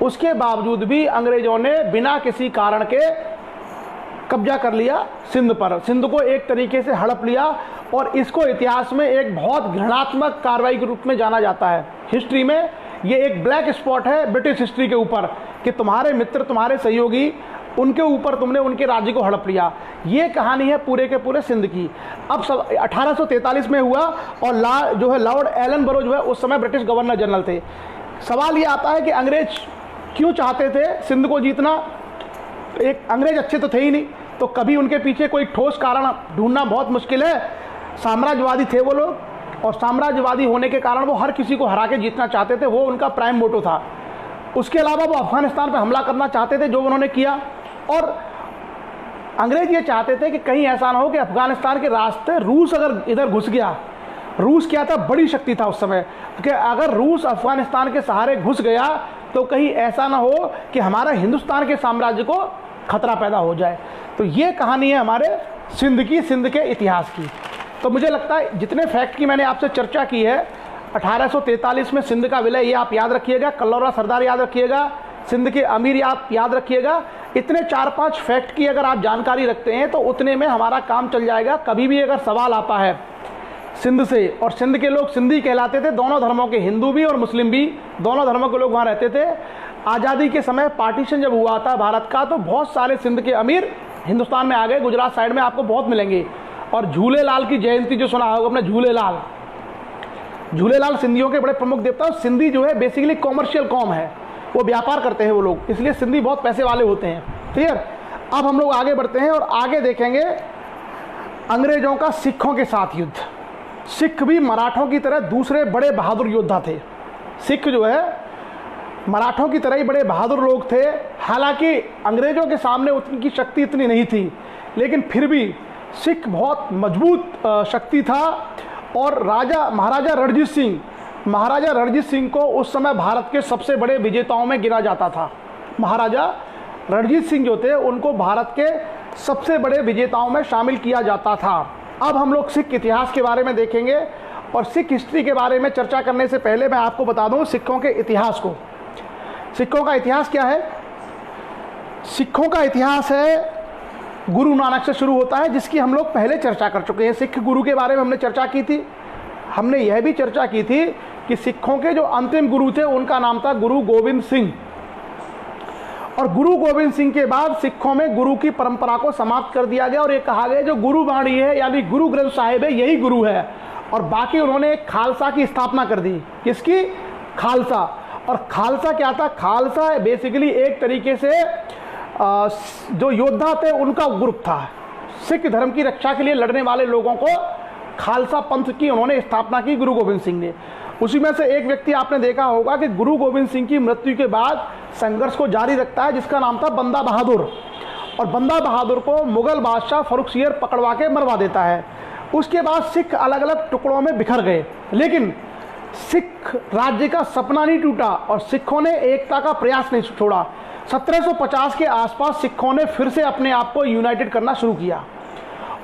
उसके बावजूद भी अंग्रेज़ों ने बिना किसी कारण के कब्जा कर लिया सिंध पर, सिंध को एक तरीके से हड़प लिया। और इसको इतिहास में एक बहुत घृणात्मक कार्रवाई के रूप में जाना जाता है। हिस्ट्री में ये एक ब्लैक स्पॉट है ब्रिटिश हिस्ट्री के ऊपर कि तुम्हारे मित्र, तुम्हारे सहयोगी, उनके ऊपर तुमने उनके राज्य को हड़प लिया। ये कहानी है पूरे के पूरे सिंध की। अब सब 1843 में हुआ और जो है लॉर्ड एलन बरो जो है उस समय ब्रिटिश गवर्नर जनरल थे। सवाल ये आता है कि अंग्रेज क्यों चाहते थे सिंध को जीतना? एक अंग्रेज अच्छे तो थे ही नहीं, तो कभी उनके पीछे कोई ठोस कारण ढूंढना बहुत मुश्किल है। साम्राज्यवादी थे वो लोग, और साम्राज्यवादी होने के कारण वो हर किसी को हरा के जीतना चाहते थे, वो उनका प्राइम मोटो था। उसके अलावा वो अफगानिस्तान पर हमला करना चाहते थे, जो उन्होंने किया। और अंग्रेज ये चाहते थे कि कहीं ऐसा ना हो कि अफगानिस्तान के रास्ते रूस अगर इधर घुस गया, रूस क्या था, बड़ी शक्ति था उस समय, कि अगर रूस अफगानिस्तान के सहारे घुस गया तो कहीं ऐसा ना हो कि हमारा हिंदुस्तान के साम्राज्य को खतरा पैदा हो जाए। तो ये कहानी है हमारे सिंध की, सिंध के इतिहास की। तो मुझे लगता है जितने फैक्ट की मैंने आपसे चर्चा की है, 1843 में सिंध का विलय, ये आप याद रखिएगा, कल्लौरा सरदार याद रखिएगा, सिंध के अमीर आप याद रखिएगा। इतने 4-5 फैक्ट की अगर आप जानकारी रखते हैं तो उतने में हमारा काम चल जाएगा। कभी भी अगर सवाल आता है सिंध से, और सिंध के लोग सिंधी कहलाते थे, दोनों धर्मों के, हिंदू भी और मुस्लिम भी, दोनों धर्मों के लोग वहाँ रहते थे। आज़ादी के समय पार्टीशन जब हुआ था भारत का, तो बहुत सारे सिंध के अमीर हिंदुस्तान में आ गए। गुजरात साइड में आपको बहुत मिलेंगे। और झूलेलाल की जयंती जो सुना होगा अपने, झूलेलाल सिंधियों के बड़े प्रमुख देवता। और सिंधी जो है बेसिकली कॉमर्शियल कॉम है, वो व्यापार करते हैं वो लोग, इसलिए सिंधी बहुत पैसे वाले होते हैं। क्लियर? अब हम लोग आगे बढ़ते हैं और आगे देखेंगे अंग्रेजों का सिखों के साथ युद्ध। सिख भी मराठों की तरह दूसरे बड़े बहादुर योद्धा थे। सिख जो है मराठों की तरह ही बड़े बहादुर लोग थे। हालांकि अंग्रेजों के सामने उनकी शक्ति इतनी नहीं थी, लेकिन फिर भी सिख बहुत मजबूत शक्ति था। और महाराजा रणजीत सिंह को उस समय भारत के सबसे बड़े विजेताओं में गिना जाता था। महाराजा रणजीत सिंह जो थे उनको भारत के सबसे बड़े विजेताओं में शामिल किया जाता था। अब हम लोग सिख इतिहास के बारे में देखेंगे, और सिख हिस्ट्री के बारे में चर्चा करने से पहले मैं आपको बता दूं सिखों के इतिहास को। सिखों का इतिहास क्या है? सिखों का इतिहास है गुरु नानक से शुरू होता है, जिसकी हम लोग पहले चर्चा कर चुके हैं। सिख गुरु के बारे में हमने चर्चा की थी। हमने यह भी चर्चा की थी कि सिखों के जो अंतिम गुरु थे उनका नाम था गुरु गोविंद सिंह। और गुरु गोविंद सिंह के बाद सिखों में गुरु की परंपरा को समाप्त कर दिया गया, और ये कहा गया जो गुरु वाणी है यानी गुरु ग्रंथ साहिब है यही गुरु है। और बाकी उन्होंने एक खालसा की स्थापना कर दी। किसकी? खालसा। और खालसा क्या था? खालसा बेसिकली एक तरीके से जो योद्धा थे उनका ग्रुप था। सिख धर्म की रक्षा के लिए लड़ने वाले लोगों को खालसा पंथ की उन्होंने स्थापना की गुरु गोविंद सिंह ने। उसी में से एक व्यक्ति आपने देखा होगा कि गुरु गोविंद सिंह की मृत्यु के बाद संघर्ष को जारी रखता है, जिसका नाम था बंदा बहादुर। और बंदा बहादुर को मुगल बादशाह फर्रुखसियर पकड़वा के मरवा देता है। उसके बाद सिख अलग अलग टुकड़ों में बिखर गए, लेकिन सिख राज्य का सपना नहीं टूटा और सिखों ने एकता का प्रयास नहीं छोड़ा। 1750 के आसपास सिखों ने फिर से अपने आप को यूनाइटेड करना शुरू किया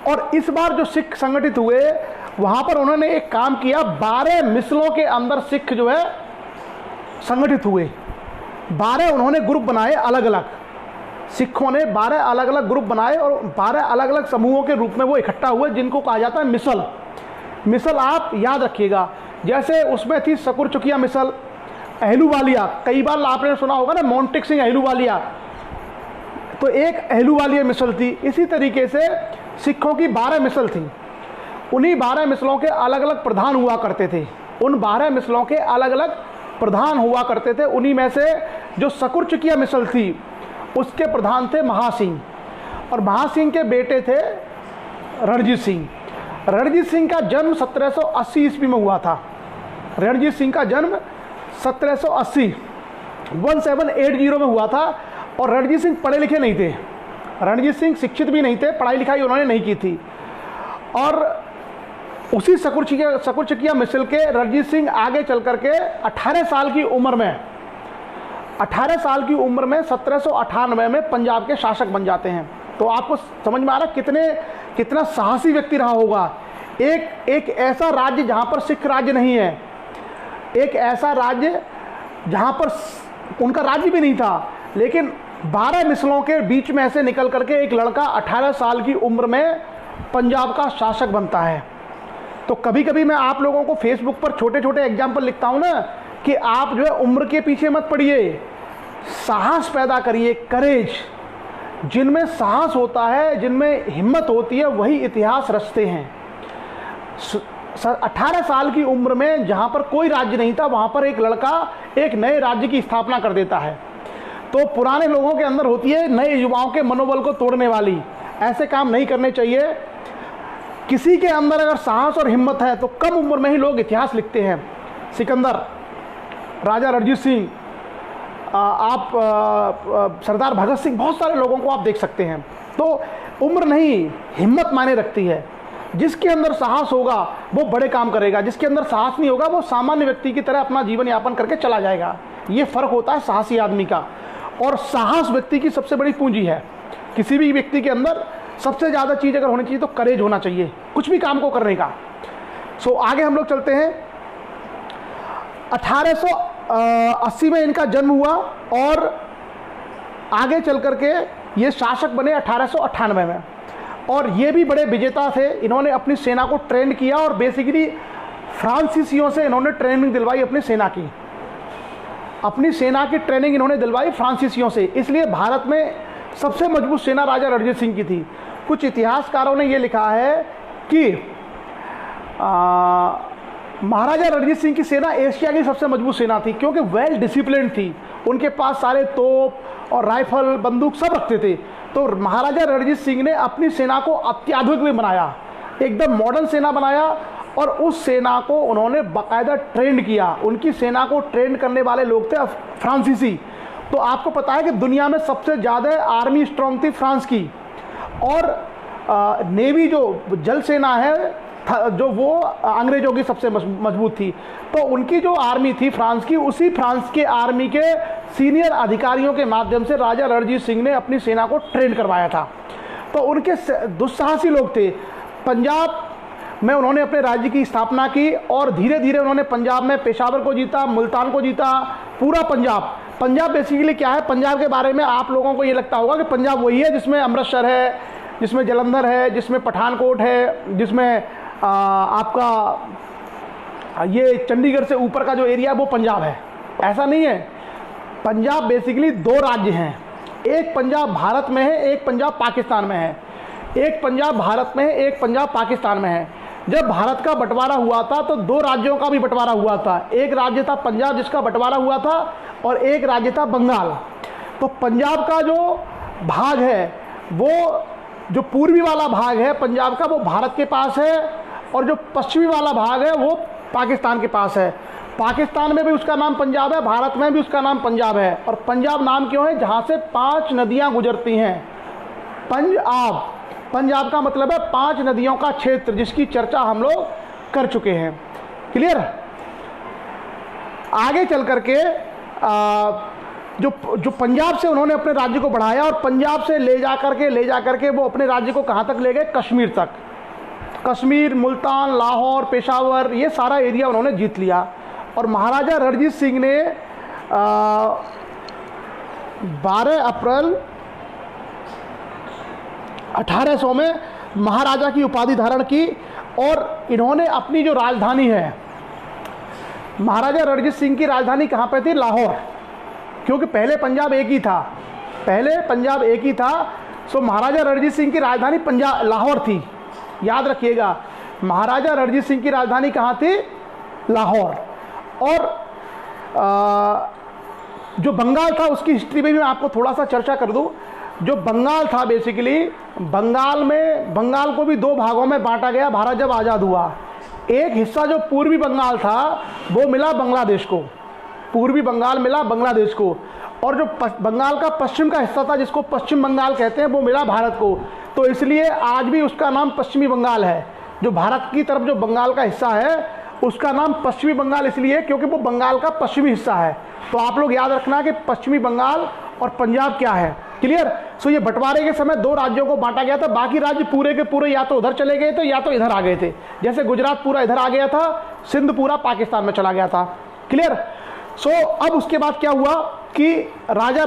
और इस बार जो सिख संगठित हुए वहाँ पर उन्होंने एक काम किया, 12 मिसलों के अंदर सिख जो है संगठित हुए। 12 उन्होंने ग्रुप बनाए अलग अलग, सिखों ने 12 अलग अलग ग्रुप बनाए और 12 अलग अलग समूहों के रूप में वो इकट्ठा हुए, जिनको कहा जाता है मिसल। मिसल आप याद रखिएगा, जैसे उसमें थी सकुर-चुकिया मिसल, अहलूवालिया, कई बार आपने सुना होगा ना मोंटेक सिंह अहलूवालिया, तो एक अहलूवालिया मिसल थी। इसी तरीके से सिखों की 12 मिसल थी, उन्हीं 12 मिसलों के अलग अलग प्रधान हुआ करते थे। उन 12 मिसलों के अलग अलग प्रधान हुआ करते थे। उन्हीं में से जो सकुर-चुकिया मिसल थी उसके प्रधान थे महासिंह, और महासिंह के बेटे थे रणजीत सिंह। रणजीत सिंह का जन्म 1780 ईस्वी में हुआ था। रणजीत सिंह का जन्म 1780 में हुआ था और रणजीत सिंह पढ़े लिखे नहीं थे, रणजीत सिंह शिक्षित भी नहीं थे, पढ़ाई लिखाई उन्होंने नहीं की थी। और उसी सकुर-चुकिया मिसल के रणजीत सिंह आगे चल करके 18 साल की उम्र में 1798 में पंजाब के शासक बन जाते हैं। तो आपको समझ में आ रहा कितना साहसी व्यक्ति रहा होगा। एक ऐसा राज्य जहाँ पर सिख राज्य नहीं है, एक ऐसा राज्य जहाँ पर उनका राज्य भी नहीं था, लेकिन 12 मिसलों के बीच में ऐसे निकल करके एक लड़का 18 साल की उम्र में पंजाब का शासक बनता है। तो कभी कभी मैं आप लोगों को फेसबुक पर छोटे छोटे एग्जाम्पल लिखता हूँ ना कि आप जो है उम्र के पीछे मत पड़िए, साहस पैदा करिए, करेज। जिनमें साहस होता है, जिनमें हिम्मत होती है, वही इतिहास रचते हैं। 18 साल की उम्र में जहाँ पर कोई राज्य नहीं था, वहाँ पर एक लड़का एक नए राज्य की स्थापना कर देता है। तो पुराने लोगों के अंदर होती है नए युवाओं के मनोबल को तोड़ने वाली। ऐसे काम नहीं करने चाहिए। किसी के अंदर अगर साहस और हिम्मत है तो कम उम्र में ही लोग इतिहास लिखते हैं। सिकंदर, राजा रणजीत सिंह, आप सरदार भगत सिंह, बहुत सारे लोगों को आप देख सकते हैं। तो उम्र नहीं, हिम्मत मायने रखती है। जिसके अंदर साहस होगा वो बड़े काम करेगा, जिसके अंदर साहस नहीं होगा वो सामान्य व्यक्ति की तरह अपना जीवन यापन करके चला जाएगा। ये फ़र्क होता है साहसी आदमी का। और साहस व्यक्ति की सबसे बड़ी पूंजी है। किसी भी व्यक्ति के अंदर सबसे ज़्यादा चीज़ अगर होनी चाहिए तो करेज होना चाहिए कुछ भी काम को करने का। सो आगे हम लोग चलते हैं। 1880 में इनका जन्म हुआ और आगे चल करके ये शासक बने 1898 में। और ये भी बड़े विजेता थे। इन्होंने अपनी सेना को ट्रेन किया और बेसिकली फ्रांसीसियों से इन्होंने ट्रेनिंग दिलवाई। अपनी सेना की ट्रेनिंग इन्होंने दिलवाई फ्रांसीसियों से। इसलिए भारत में सबसे मजबूत सेना राजा रणजीत सिंह की थी। कुछ इतिहासकारों ने ये लिखा है कि महाराजा रणजीत सिंह की सेना एशिया की सबसे मजबूत सेना थी, क्योंकि वेल डिसिप्लिन थी। उनके पास सारे तोप और राइफल, बंदूक सब रखते थे। तो महाराजा रणजीत सिंह ने अपनी सेना को अत्याधुनिक में बनाया, एकदम मॉडर्न सेना बनाया और उस सेना को उन्होंने बाकायदा ट्रेंड किया। उनकी सेना को ट्रेंड करने वाले लोग थे फ्रांसीसी। तो आपको पता है कि दुनिया में सबसे ज़्यादा आर्मी स्ट्रॉन्ग थी फ्रांस की, और नेवी जो जल सेना है जो वो अंग्रेजों की सबसे मजबूत थी। तो उनकी जो आर्मी थी फ्रांस की, उसी फ्रांस के आर्मी के सीनियर अधिकारियों के माध्यम से राजा रणजीत सिंह ने अपनी सेना को ट्रेन करवाया था। तो उनके दुस्साहसी लोग थे। पंजाब में उन्होंने अपने राज्य की स्थापना की और धीरे धीरे उन्होंने पंजाब में पेशावर को जीता, मुल्तान को जीता, पूरा पंजाब बेसिकली क्या है, पंजाब के बारे में आप लोगों को ये लगता होगा कि पंजाब वही है जिसमें अमृतसर है, जिसमें जलंधर है, जिसमें पठानकोट है, जिसमें आपका ये चंडीगढ़ से ऊपर का जो एरिया है वो पंजाब है। ऐसा नहीं है। पंजाब बेसिकली दो राज्य हैं। एक पंजाब भारत में है, एक पंजाब पाकिस्तान में है। एक पंजाब भारत में है, एक पंजाब पाकिस्तान में है। जब भारत का बंटवारा हुआ था तो दो राज्यों का भी बंटवारा हुआ था। एक राज्य था पंजाब जिसका बंटवारा हुआ था और एक राज्य था बंगाल। तो पंजाब का जो भाग है, वो जो पूर्वी वाला भाग है पंजाब का, वो भारत के पास है, और जो पश्चिमी वाला भाग है वो पाकिस्तान के पास है। पाकिस्तान में भी उसका नाम पंजाब है, भारत में भी उसका नाम पंजाब है। और पंजाब नाम क्यों है? जहाँ से 5 नदियाँ गुजरती हैं। पंजाब, पंजाब का मतलब है 5 नदियों का क्षेत्र, जिसकी चर्चा हम लोग कर चुके हैं। क्लियर। आगे चल करके जो पंजाब से उन्होंने अपने राज्य को बढ़ाया, और पंजाब से ले जा करके वो अपने राज्य को कहाँ तक ले गए? कश्मीर तक। कश्मीर, मुल्तान, लाहौर, पेशावर, ये सारा एरिया उन्होंने जीत लिया। और महाराजा रणजीत सिंह ने 12 अप्रैल 1800 में महाराजा की उपाधि धारण की। और इन्होंने अपनी जो राजधानी है, महाराजा रणजीत सिंह की राजधानी कहाँ पे थी? लाहौर। क्योंकि पहले पंजाब एक ही था, सो महाराजा रणजीत सिंह की राजधानी लाहौर थी। याद रखिएगा, महाराजा रणजीत सिंह की राजधानी कहाँ थी? लाहौर। और जो बंगाल था, उसकी हिस्ट्री में भी मैं आपको थोड़ा सा चर्चा कर दूं। जो बंगाल था, बेसिकली बंगाल को भी 2 भागों में बांटा गया भारत जब आज़ाद हुआ। एक हिस्सा जो पूर्वी बंगाल था वो मिला बांग्लादेश को, पूर्वी बंगाल मिला बांग्लादेश को, और जो बंगाल का पश्चिम का हिस्सा था, जिसको पश्चिम बंगाल कहते हैं, वो मिला भारत को। तो इसलिए आज भी उसका नाम पश्चिमी बंगाल है। जो भारत की तरफ जो बंगाल का हिस्सा है, उसका नाम पश्चिमी बंगाल इसलिए क्योंकि वो बंगाल का पश्चिमी हिस्सा है। तो आप लोग याद रखना कि पश्चिमी बंगाल और पंजाब क्या है। क्लियर। सो ये बंटवारे के समय 2 राज्यों को बांटा गया था। बाकी राज्य पूरे के पूरे या तो उधर चले गए थे या तो इधर आ गए थे। जैसे गुजरात पूरा इधर आ गया था, सिंध पूरा पाकिस्तान में चला गया था। क्लियर। सो अब उसके बाद क्या हुआ कि महाराजा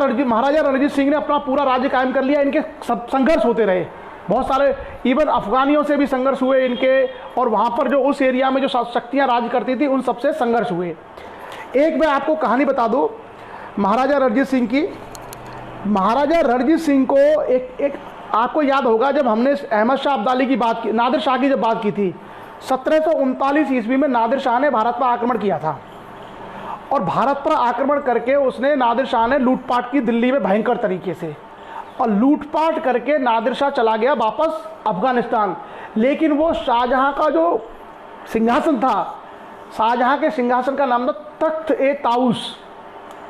रणजीत सिंह ने अपना पूरा राज्य कायम कर लिया। इनके सब संघर्ष होते रहे, बहुत सारे, इवन अफगानियों से भी संघर्ष हुए इनके, और वहाँ पर जो उस एरिया में जो शक्तियाँ राज करती थी उन सबसे संघर्ष हुए। एक मैं आपको कहानी बता दूँ महाराजा रणजीत सिंह की। महाराजा रणजीत सिंह को एक आपको याद होगा, जब हमने अहमद शाह अब्दाली की बात की, नादिर शाह की जब बात की थी, 1739 ईस्वी में नादिर शाह ने भारत पर आक्रमण किया था। और भारत पर आक्रमण करके नादिर शाह ने लूटपाट की दिल्ली में भयंकर तरीके से, और लूटपाट करके नादिर शाह चला गया वापस अफगानिस्तान। लेकिन वो शाहजहां का जो सिंहासन था, शाहजहां के सिंहासन का नाम था तख्त-ए-ताऊस।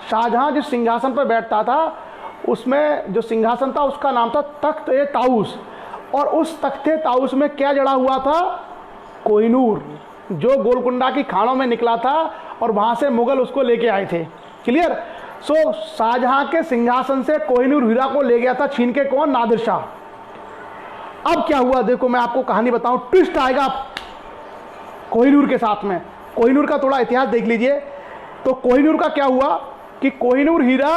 शाहजहां जिस सिंहासन पर बैठता था, उसमें जो सिंहासन था उसका नाम था तख्त-ए-ताऊस। और उस तख्त-ए-ताऊस में क्या जड़ा हुआ था? कोहिनूर, जो गोलकुंडा की खानों में निकला था, और वहाँ से मुगल उसको लेके आए थे। क्लियर। सो शाहजहां के सिंहासन से कोहिनूर हीरा को ले गया था छीन के, कौन? नादिर शाह। अब क्या हुआ देखो, मैं आपको कहानी बताऊं, ट्विस्ट आएगा कोहिनूर के साथ में। कोहिनूर का थोड़ा इतिहास देख लीजिए। तो कोहिनूर का क्या हुआ कि कोहिनूर हीरा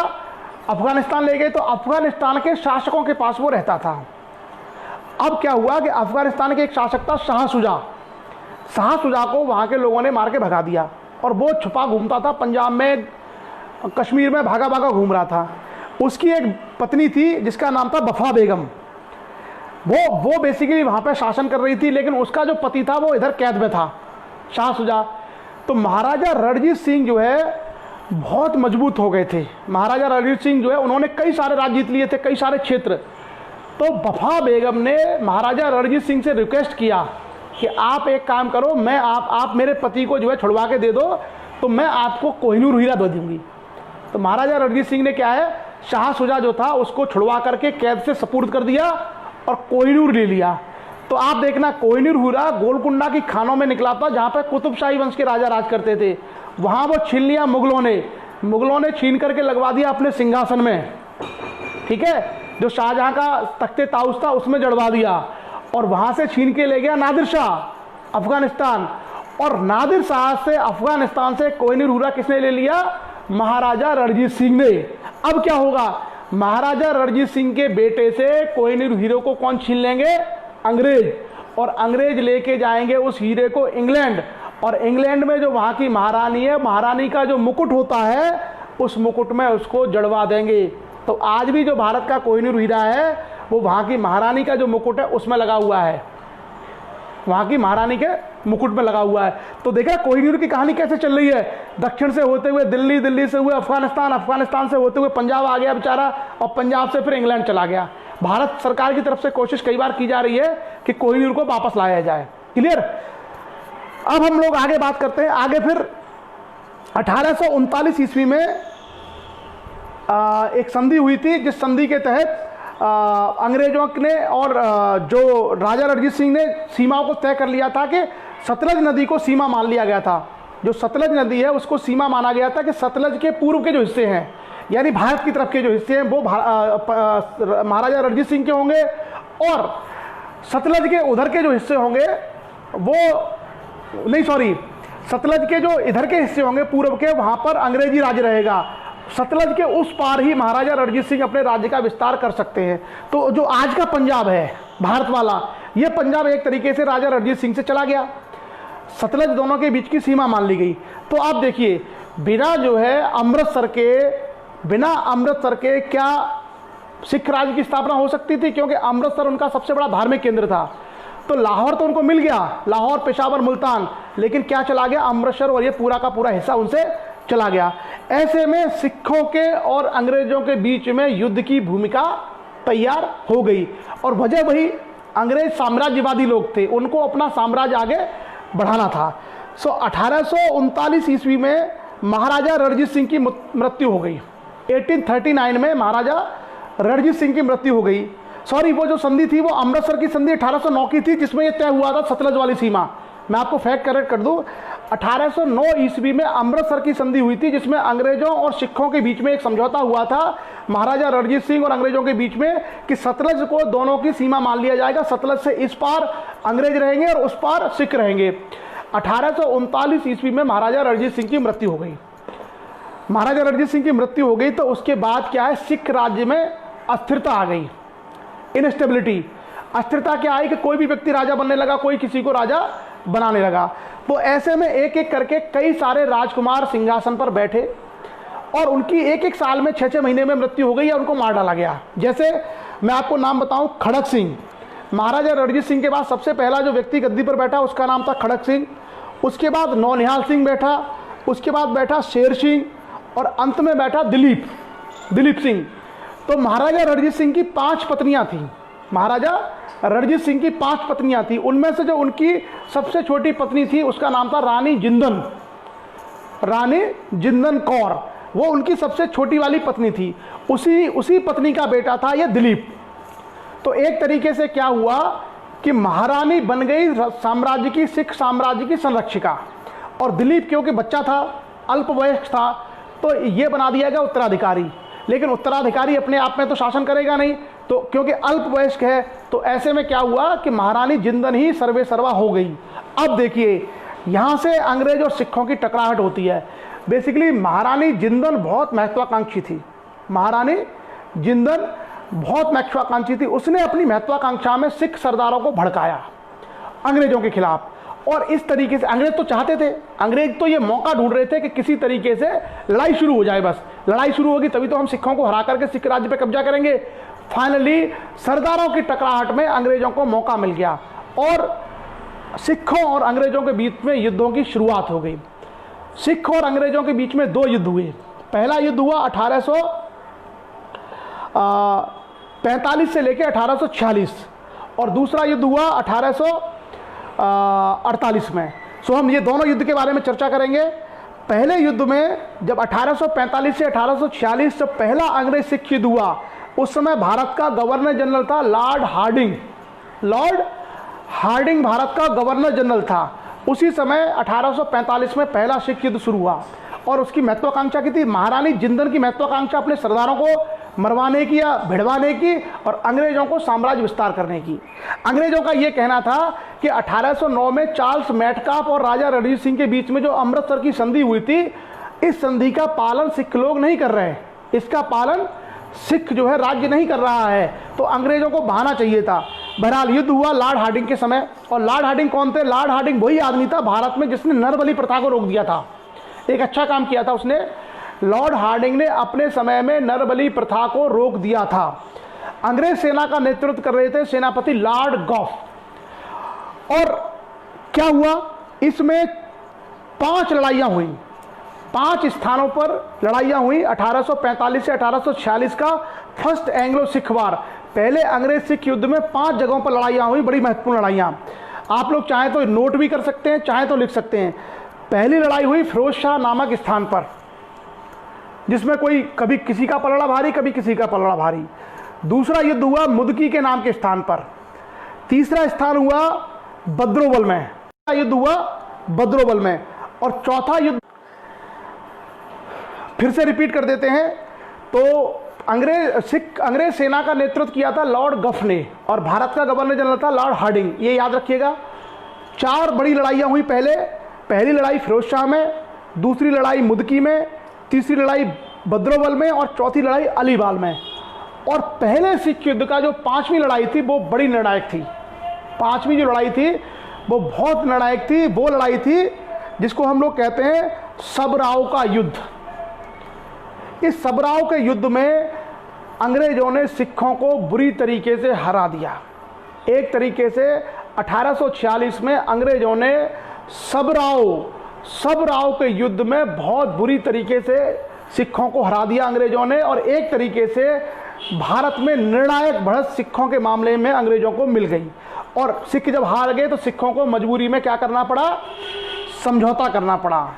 अफगानिस्तान ले गए, तो अफगानिस्तान के शासकों के पास वो रहता था। अब क्या हुआ कि अफगानिस्तान के एक शासक था शाह शुजा को वहाँ के लोगों ने मार के भगा दिया, और वो छुपा घूमता था पंजाब में, कश्मीर में भागा घूम रहा था। उसकी एक पत्नी थी जिसका नाम था बफा बेगम। वो बेसिकली वहाँ पे शासन कर रही थी, लेकिन उसका जो पति था वो इधर कैद में था, शाह शुजा। तो महाराजा रणजीत सिंह जो है बहुत मजबूत हो गए थे। महाराजा रणजीत सिंह जो है, उन्होंने कई सारे राज्य जीत लिए थे, कई सारे क्षेत्र। तो बफा बेगम ने महाराजा रणजीत सिंह से रिक्वेस्ट किया कि आप एक काम करो, आप मेरे पति को जो है छुड़वा के दे दो, तो मैं आपको कोहिनूर हीरा दे दूंगी। तो महाराजा रणजीत सिंह ने क्या है, शाह शुजा जो था उसको छुड़वा करके कैद से सपुर्द कर दिया और कोहिनूर ले लिया। तो आप देखना, कोहिनूर हीरा गोलकुंडा की खानों में निकला था, जहाँ पर कुतुबशाही वंश के राजा राज करते थे। वहाँ वो छीन लिया मुगलों ने छीन करके लगवा दिया अपने सिंहासन में। ठीक है। जो शाहजहां का तख्त-ए-ताऊस था उसमें जड़वा दिया, और वहाँ से छीन के ले गया नादिर शाह अफगानिस्तान। और नादिर शाह से अफगानिस्तान से कोहिनूर हीरा किसने ले लिया? महाराजा रणजीत सिंह ने। अब क्या होगा, महाराजा रणजीत सिंह के बेटे से कोहिनूर हीरे को कौन छीन लेंगे? अंग्रेज। और अंग्रेज लेके जाएंगे उस हीरे को इंग्लैंड, और इंग्लैंड में जो वहाँ की महारानी है, महारानी का जो मुकुट होता है, उस मुकुट में उसको जड़वा देंगे। तो आज भी जो भारत का कोहिनूर हीरा है वो वहाँ की महारानी का जो मुकुट है उसमें लगा हुआ है, वहाँ की महारानी के मुकुट में लगा हुआ है। तो देखा कोहिनूर की कहानी कैसे चल रही है, दक्षिण से होते हुए दिल्ली, दिल्ली से हुए अफगानिस्तान, अफगानिस्तान से होते हुए पंजाब आ गया बेचारा, और पंजाब से फिर इंग्लैंड चला गया। भारत सरकार की तरफ से कोशिश कई बार की जा रही है कि कोहिनूर को वापस लाया जाए। क्लियर। अब हम लोग आगे बात करते हैं। आगे फिर 1839 ईस्वी में एक संधि हुई थी, जिस संधि के तहत अंग्रेजों ने और जो राजा रणजीत सिंह ने सीमाओं को तय कर लिया था कि सतलज नदी को सीमा मान लिया गया था। जो सतलज नदी है उसको सीमा माना गया था कि सतलज के पूर्व के जो हिस्से हैं, यानी भारत की तरफ के जो हिस्से हैं, वो महाराजा रणजीत सिंह के होंगे, और सतलज के उधर के जो हिस्से होंगे वो नहीं, सॉरी, सतलज के जो इधर के हिस्से होंगे पूर्व के, वहाँ पर अंग्रेजी राज रहेगा। सतलज के उस पार ही महाराजा रणजीत सिंह अपने राज्य का विस्तार कर सकते हैं। तो जो आज का पंजाब है भारत वाला, ये पंजाब एक तरीके से राजा रणजीत सिंह से चला गया। सतलज दोनों के बीच की सीमा मान ली गई। तो आप देखिए, बिना जो है अमृतसर के क्या सिख राज्य की स्थापना हो सकती थी? क्योंकि अमृतसर उनका सबसे बड़ा धार्मिक केंद्र था। तो लाहौर तो उनको मिल गया, लाहौर, पेशावर, मुल्तान, लेकिन क्या चला गया? अमृतसर, और ये पूरा का पूरा हिस्सा उनसे चला गया। ऐसे में सिखों के और अंग्रेजों के बीच में युद्ध की भूमिका तैयार हो गई, और वजह वही अंग्रेज साम्राज्यवादी लोग थे, उनको अपना साम्राज्य आगे बढ़ाना था। 1839 ईस्वी में महाराजा रणजीत सिंह की मृत्यु हो गई। 1839 में महाराजा रणजीत सिंह की मृत्यु हो गई। सॉरी, वो जो संधि थी वो अमृतसर की संधि 1809 की थी, जिसमें यह तय हुआ था सतलज वाली सीमा। मैं आपको फैक्ट करेक्ट कर दूं, 1809 ईस्वी में अमृतसर की संधि हुई थी, जिसमें अंग्रेजों और सिखों के बीच में एक समझौता हुआ था महाराजा रणजीत सिंह और अंग्रेजों के बीच में, कि सतलज को दोनों की सीमा मान लिया जाएगा। सतलज से इस पार अंग्रेज रहेंगे और उस पार सिख रहेंगे। 1839 ईस्वी में महाराजा रणजीत सिंह की मृत्यु हो गई। महाराजा रणजीत सिंह की मृत्यु हो गई तो उसके बाद क्या है, सिख राज्य में अस्थिरता आ गई, इनस्टेबिलिटी। अस्थिरता क्या आई कि कोई भी व्यक्ति राजा बनने लगा, कोई किसी को राजा बनाने लगा। तो ऐसे में एक एक करके कई सारे राजकुमार सिंहासन पर बैठे, और उनकी एक एक साल में 6-6 महीने में मृत्यु हो गई या उनको मार डाला गया। जैसे मैं आपको नाम बताऊं, खड़क सिंह। महाराजा रणजीत सिंह के बाद सबसे पहला जो व्यक्ति गद्दी पर बैठा उसका नाम था खड़क सिंह। उसके बाद नौनिहाल सिंह बैठा, उसके बाद बैठा शेर सिंह, और अंत में बैठा दिलीप सिंह। तो महाराजा रणजीत सिंह की 5 पत्नियां थीं। महाराजा रणजीत सिंह की 5 पत्नियां थीं। उनमें से जो उनकी सबसे छोटी पत्नी थी उसका नाम था रानी जिंदन कौर। वो उनकी सबसे छोटी वाली पत्नी थी। उसी पत्नी का बेटा था ये दिलीप। तो एक तरीके से क्या हुआ कि महारानी बन गई साम्राज्य की, सिख साम्राज्य की संरक्षिका, और दिलीप क्योंकि बच्चा था, अल्पवयस्क था, तो ये बना दिया गया उत्तराधिकारी। लेकिन उत्तराधिकारी अपने आप में तो शासन करेगा नहीं, तो क्योंकि अल्पवयस्क है, तो ऐसे में क्या हुआ कि महारानी जिंदन ही सर्वे सर्वा हो गई। अब देखिए, यहाँ से अंग्रेज और सिखों की टकराहट होती है। बेसिकली महारानी जिंदन बहुत महत्वाकांक्षी थी। महारानी जिंदन बहुत महत्वाकांक्षी थी। उसने अपनी महत्वाकांक्षा में सिख सरदारों को भड़काया अंग्रेजों के खिलाफ, और इस तरीके से अंग्रेज तो चाहते थे, अंग्रेज तो ये मौका ढूंढ रहे थे कि किसी तरीके से लड़ाई शुरू हो जाए। बस लड़ाई शुरू होगी तभी तो हम सिखों को हरा करके सिख राज्य पे कब्जा करेंगे। फाइनली सरदारों की टकराहट में अंग्रेजों को मौका मिल गया, और सिखों और अंग्रेजों के बीच में युद्धों की शुरुआत हो गई। सिख और अंग्रेजों के बीच में 2 युद्ध हुए। पहला युद्ध हुआ 1845 से लेकर 1846, और दूसरा युद्ध हुआ 1848 में। सो हम ये दोनों युद्ध के बारे में चर्चा करेंगे। पहले युद्ध में जब 1845 से 1846 जब पहला अंग्रेज सिख युद्ध हुआ, उस समय भारत का गवर्नर जनरल था लॉर्ड हार्डिंग भारत का गवर्नर जनरल था। उसी समय 1845 में पहला सिख युद्ध शुरू हुआ, और उसकी महत्वाकांक्षा की थी, महारानी जिंदन की महत्वाकांक्षा अपने सरदारों को मरवाने की या भिड़वाने की, और अंग्रेजों को साम्राज्य विस्तार करने की। अंग्रेजों का यह कहना था कि 1809 में चार्ल्स मेटकाफ और राजा रणजीत सिंह के बीच में जो अमृतसर की संधि हुई थी, इस संधि का पालन सिख लोग नहीं कर रहे हैं, इसका पालन सिख जो है राज्य नहीं कर रहा है, तो अंग्रेजों को बहाना चाहिए था। बहरहाल युद्ध हुआ लॉर्ड हार्डिंग के समय। और लॉर्ड हार्डिंग कौन थे? लॉर्ड हार्डिंग वही आदमी था भारत में जिसने नरबली प्रथा को रोक दिया था। एक अच्छा काम किया था उसने। लॉर्ड हार्डिंग ने अपने समय में नरबली प्रथा को रोक दिया था। अंग्रेज सेना का नेतृत्व कर रहे थे सेनापति लॉर्ड गॉफ। और क्या हुआ, इसमें 5 लड़ाइयां हुई, 5 स्थानों पर लड़ाइयां हुई। 1845 से 1846 का फर्स्ट एंग्लो सिख वार, पहले अंग्रेज सिख युद्ध में 5 जगहों पर लड़ाइयां हुई, बड़ी महत्वपूर्ण लड़ाइयां। आप लोग चाहें तो नोट भी कर सकते हैं, चाहें तो लिख सकते हैं। पहली लड़ाई हुई फिरोज शाह नामक स्थान पर, जिसमें कोई कभी किसी का पलड़ा भारी, कभी किसी का पलड़ा भारी। दूसरा युद्ध हुआ मुदकी के नाम के स्थान पर, तीसरा स्थान हुआ बद्रोबल में, युद्ध हुआ बद्रोबल में, और चौथा युद्ध फिर से रिपीट कर देते हैं। तो अंग्रेज सेना का नेतृत्व किया था लॉर्ड गफ ने, और भारत का गवर्नर जनरल था लॉर्ड हार्डिंग। ये याद रखिएगा। 4 बड़ी लड़ाइयाँ हुई पहली लड़ाई फिरोज शाह में, दूसरी लड़ाई मुदकी में, तीसरी लड़ाई बद्रोबल में, और चौथी लड़ाई अलीबाल में। और पहले सिख युद्ध का जो 5वीं लड़ाई थी वो बड़ी निर्णायक थी। 5वीं जो लड़ाई थी वो बहुत निर्णायक थी। वो लड़ाई थी जिसको हम लोग कहते हैं सबराव का युद्ध। इस सबराव के युद्ध में अंग्रेजों ने सिखों को बुरी तरीके से हरा दिया। एक तरीके से 1846 में अंग्रेजों ने सबराव के युद्ध में बहुत बुरी तरीके से सिखों को हरा दिया अंग्रेजों ने, और एक तरीके से भारत में निर्णायक बढ़त सिखों के मामले में अंग्रेजों को मिल गई। और सिख जब हार गए तो सिखों को मजबूरी में क्या करना पड़ा, समझौता करना पड़ा।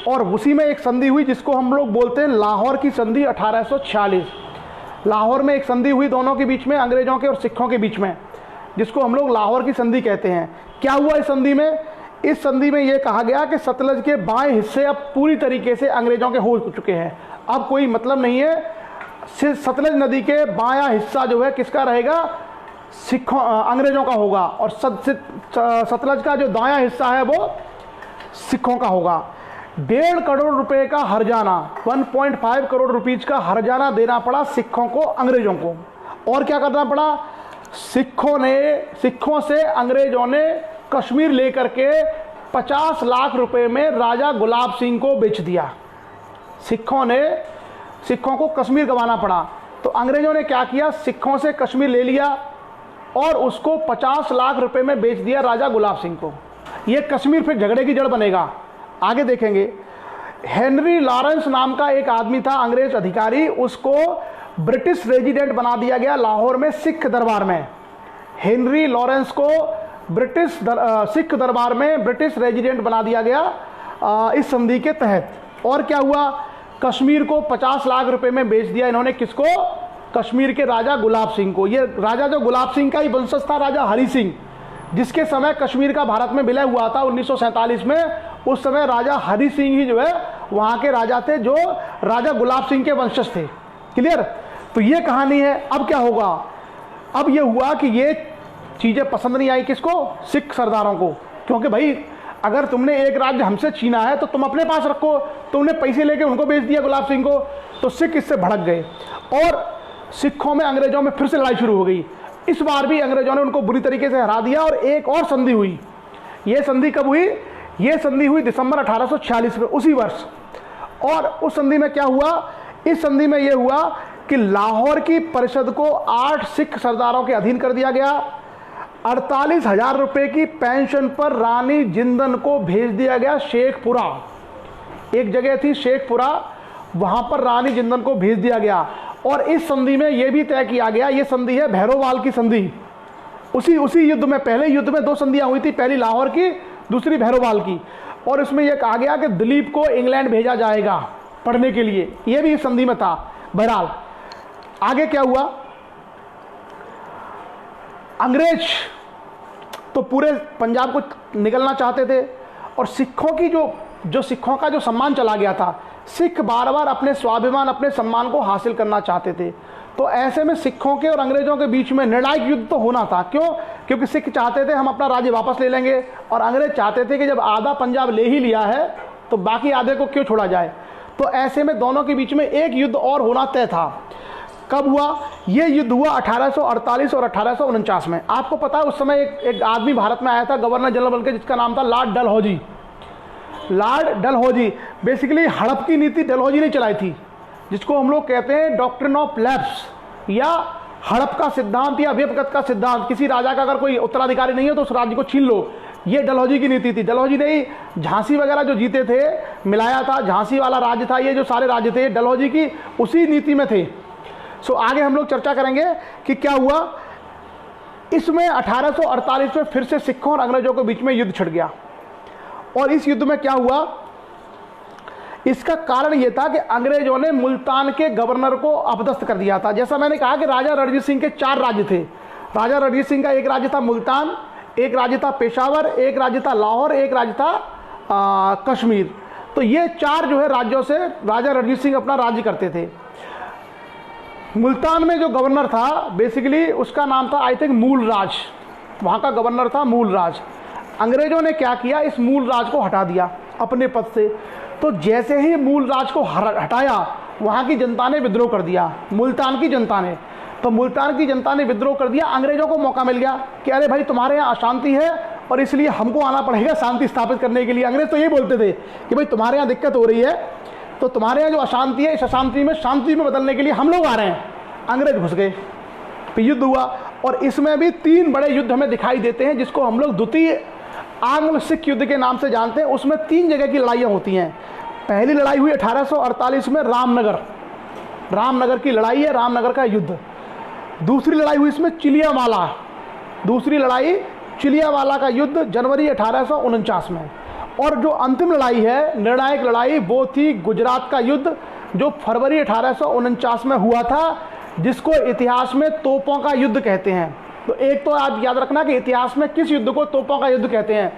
और उसी में एक संधि हुई जिसको हम लोग बोलते हैं लाहौर की संधि 1846। लाहौर में एक संधि हुई दोनों के बीच में, अंग्रेजों के और सिखों के बीच में, जिसको हम लोग लाहौर की संधि कहते हैं। क्या हुआ इस संधि में? इस संधि में यह कहा गया कि सतलज के बाएं हिस्से अब पूरी तरीके से अंग्रेजों के हो चुके हैं। अब कोई मतलब नहीं है, सतलज नदी के बायां हिस्सा जो है किसका रहेगा, अंग्रेजों का होगा, और सतलज का जो दायां हिस्सा है वो सिखों का होगा। 1.5 करोड़ रुपए का हर्जाना, 1.5 करोड़ रुपीज का हर्जाना देना पड़ा सिखों को अंग्रेजों को। और क्या करना पड़ा, सिखों से अंग्रेजों ने कश्मीर लेकर के 50 लाख रुपए में राजा गुलाब सिंह को बेच दिया। सिखों को कश्मीर गंवाना पड़ा। तो अंग्रेजों ने क्या किया, सिखों से कश्मीर ले लिया और उसको 50 लाख रुपए में बेच दिया राजा गुलाब सिंह को। ये कश्मीर फिर झगड़े की जड़ बनेगा, आगे देखेंगे। हेनरी लॉरेंस नाम का एक आदमी था, अंग्रेज अधिकारी, उसको ब्रिटिश रेजिडेंट बना दिया गया लाहौर में सिख दरबार में। हेनरी लॉरेंस को सिख दरबार में ब्रिटिश रेजिडेंट बना दिया गया इस संधि के तहत। और क्या हुआ, कश्मीर को 50 लाख रुपए में बेच दिया इन्होंने, किसको, कश्मीर के राजा गुलाब सिंह को। ये राजा जो गुलाब सिंह का ही वंशज था, राजा हरि सिंह, जिसके समय कश्मीर का भारत में विलय हुआ था 1947 में। उस समय राजा हरि सिंह ही जो है वहाँ के राजा थे, जो राजा गुलाब सिंह के वंशज थे। क्लियर? तो ये कहानी है। अब क्या होगा, अब ये हुआ कि ये चीज़ें पसंद नहीं आई किसको, सिख सरदारों को। क्योंकि भाई अगर तुमने एक राज्य हमसे छीना है तो तुम अपने पास रखो, तुमने पैसे लेके उनको बेच दिया गुलाब सिंह को। तो सिख इससे भड़क गए और सिखों में अंग्रेजों में फिर से लड़ाई शुरू हो गई। इस बार भी अंग्रेजों ने उनको बुरी तरीके से हरा दिया और एक और संधि हुई। ये संधि कब हुई, ये संधि हुई दिसंबर 1846 में, उसी वर्ष। और उस संधि में क्या हुआ, इस संधि में यह हुआ कि लाहौर की परिषद को 8 सिख सरदारों के अधीन कर दिया गया। 48,000 रुपए की पेंशन पर रानी जिंदन को भेज दिया गया शेखपुरा। एक जगह थी शेखपुरा, वहां पर रानी जिंदन को भेज दिया गया। और इस संधि में यह भी तय किया गया, यह संधि है भैरोवाल की संधि। उसी युद्ध में, पहले युद्ध में 2 संधियां हुई थी, पहली लाहौर की, दूसरी भैरोवाल की। और इसमें यह कहा गया कि दिलीप को इंग्लैंड भेजा जाएगा पढ़ने के लिए, यह भी इस संधि में था। बहरहाल आगे क्या हुआ, अंग्रेज तो पूरे पंजाब को निगलना चाहते थे और सिखों की जो सिखों का जो सम्मान चला गया था, सिख बार बार अपने स्वाभिमान, अपने सम्मान को हासिल करना चाहते थे। तो ऐसे में सिखों के और अंग्रेजों के बीच में निर्णायक युद्ध तो होना था। क्यों? क्योंकि सिख चाहते थे हम अपना राज्य वापस ले लेंगे, और अंग्रेज चाहते थे कि जब आधा पंजाब ले ही लिया है तो बाकी आधे को क्यों छोड़ा जाए। तो ऐसे में दोनों के बीच में एक युद्ध और होना तय था। कब हुआ? ये युद्ध हुआ 1848 और 1849 में। आपको पता है उस समय एक आदमी भारत में आया था गवर्नर जनरल बन के, जिसका नाम था Lord Dalhousie. Lord Dalhousie basically हड़प की नीति डलहौजी ने चलाई थी, जिसको हम लोग कहते हैं डॉक्ट्रिन ऑफ लैप्स, या हड़प का सिद्धांत या व्यपगत का सिद्धांत। किसी राजा का अगर कोई उत्तराधिकारी नहीं हो तो उस राज्य को छीन लो, ये डलहौजी की नीति थी। डलहौजी ने ही झांसी वगैरह जो जीते थे, मिलाया था, झांसी वाला राज्य था, ये जो सारे राज्य थे डलहौजी की उसी नीति में थे। सो आगे हम लोग चर्चा करेंगे कि क्या हुआ। इसमें 1848 में फिर से सिखों और अंग्रेजों के बीच में युद्ध छिड़ गया। और इस युद्ध में क्या हुआ, इसका कारण ये था कि अंग्रेजों ने मुल्तान के गवर्नर को अपदस्थ कर दिया था। जैसा मैंने कहा कि राजा रणजीत सिंह के 4 राज्य थे। राजा रणजीत सिंह का एक राज्य था मुल्तान, एक राज्य था पेशावर, एक राज्य था लाहौर, एक राज्य था कश्मीर। तो ये 4 जो है राज्यों से राजा रणजीत सिंह अपना राज्य करते थे। मुल्तान में जो गवर्नर था बेसिकली उसका नाम था आई थिंक मूलराज, वहाँ का गवर्नर था मूलराज। अंग्रेजों ने क्या किया, इस मूलराज को हटा दिया अपने पद से। तो जैसे ही मूलराज को हटाया वहाँ की जनता ने विद्रोह कर दिया, मुल्तान की जनता ने। तो मुल्तान की जनता ने विद्रोह कर दिया। अंग्रेजों को मौका मिल गया कि अरे भाई तुम्हारे यहाँ अशांति है और इसलिए हमको आना पड़ेगा शांति स्थापित करने के लिए। अंग्रेज तो ये बोलते थे कि भाई तुम्हारे यहाँ दिक्कत हो रही है तो तुम्हारे यहाँ जो अशांति है इस अशांति में शांति में बदलने के लिए हम लोग आ रहे हैं। अंग्रेज घुस गए, तो युद्ध हुआ। और इसमें भी 3 बड़े युद्ध हमें दिखाई देते हैं जिसको हम लोग द्वितीय आंग्ल सिख युद्ध के नाम से जानते हैं। उसमें 3 जगह की लड़ाइयाँ होती हैं। पहली लड़ाई हुई 1848 में रामनगर की लड़ाई है, रामनगर का युद्ध। दूसरी लड़ाई हुई इसमें चिलियावाला का युद्ध जनवरी 1849 में। और जो अंतिम लड़ाई है, निर्णायक लड़ाई, वो थी गुजरात का युद्ध जो फरवरी 1849 में हुआ था, जिसको इतिहास में तोपों का युद्ध कहते हैं। तो एक तो आप याद रखना कि इतिहास में किस युद्ध को तोपों का युद्ध कहते हैं।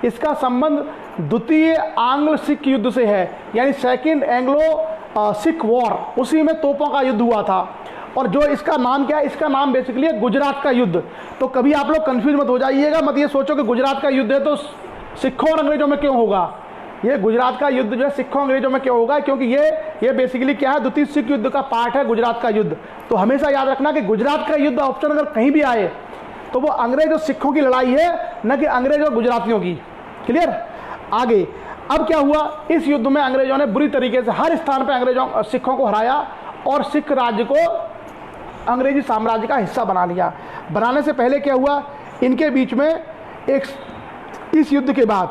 इसका संबंध द्वितीय आंग्ल सिख युद्ध से है, यानी सेकेंड एंग्लो सिख वॉर, उसी में तोपों का युद्ध हुआ था। और जो इसका नाम क्या है, इसका नाम बेसिकली है गुजरात का युद्ध। तो कभी आप लोग कंफ्यूज मत हो जाइएगा, मत ये सोचो कि गुजरात का युद्ध है तो सिखों और अंग्रेजों में क्यों होगा। ये गुजरात का युद्ध जो है सिखों अंग्रेजों में क्यों होगा, क्योंकि ये बेसिकली क्या है, द्वितीय सिख युद्ध का पार्ट है गुजरात का युद्ध। तो हमेशा याद रखना कि गुजरात का युद्ध ऑप्शन अगर कहीं भी आए तो वो अंग्रेज और सिखों की लड़ाई है, न कि अंग्रेज और गुजरातियों की। क्लियर। आगे अब क्या हुआ, इस युद्ध में अंग्रेजों ने बुरी तरीके से हर स्थान पर सिखों को हराया और सिख राज्य को अंग्रेजी साम्राज्य का हिस्सा बना लिया। बनाने से पहले क्या हुआ, इनके बीच में इस युद्ध के बाद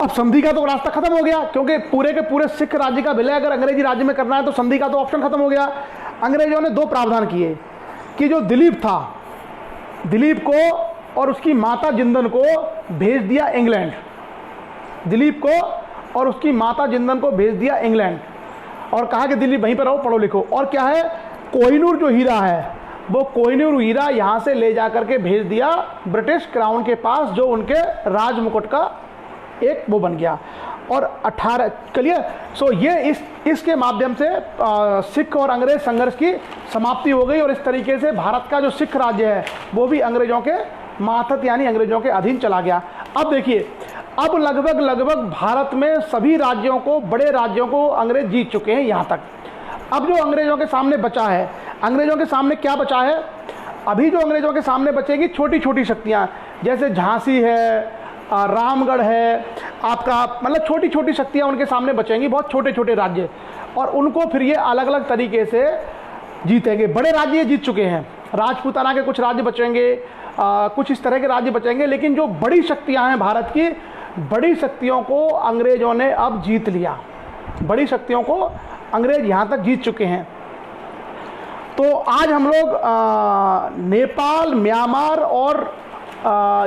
अब संधि का तो रास्ता खत्म हो गया, क्योंकि पूरे के पूरे सिख राज्य का विलय अगर अंग्रेजी राज्य में करना है तो संधि का तो ऑप्शन खत्म हो गया। अंग्रेजों ने 2 प्रावधान किए कि जो दिलीप को और उसकी माता जिंदन को भेज दिया इंग्लैंड, और कहा कि दिल्ली वहीं पर रहो, पढ़ो लिखो। और क्या है, कोहिनूर जो हीरा है वो कोहिनूर हीरा यहाँ से ले जा करके भेज दिया ब्रिटिश क्राउन के पास, जो उनके राज मुकुट का एक वो बन गया। और 18 क्लियर। सो ये इसके माध्यम से सिख और अंग्रेज संघर्ष की समाप्ति हो गई और इस तरीके से भारत का जो सिख राज्य है वो भी अंग्रेजों के मातहत यानी अंग्रेजों के अधीन चला गया। अब देखिए, अब लगभग भारत में सभी राज्यों को, बड़े राज्यों को अंग्रेज जीत चुके हैं यहाँ तक। अब जो अंग्रेजों के सामने बचा है, अंग्रेजों के सामने क्या बचा है, अभी जो अंग्रेजों के सामने बचेगी छोटी छोटी शक्तियाँ, जैसे झांसी है, रामगढ़ है आपका, मतलब छोटी छोटी शक्तियाँ उनके सामने बचेंगी, बहुत छोटे छोटे राज्य, और उनको फिर ये अलग अलग तरीके से जीतेंगे। बड़े राज्य ये जीत चुके हैं, राजपूताना के कुछ राज्य बचेंगे, कुछ इस तरह के राज्य बचेंगे, लेकिन जो बड़ी शक्तियाँ हैं भारत की, बड़ी शक्तियों को अंग्रेजों ने अब जीत लिया। बड़ी शक्तियों को अंग्रेज यहाँ तक जीत चुके हैं। तो आज हम लोग नेपाल, म्यांमार और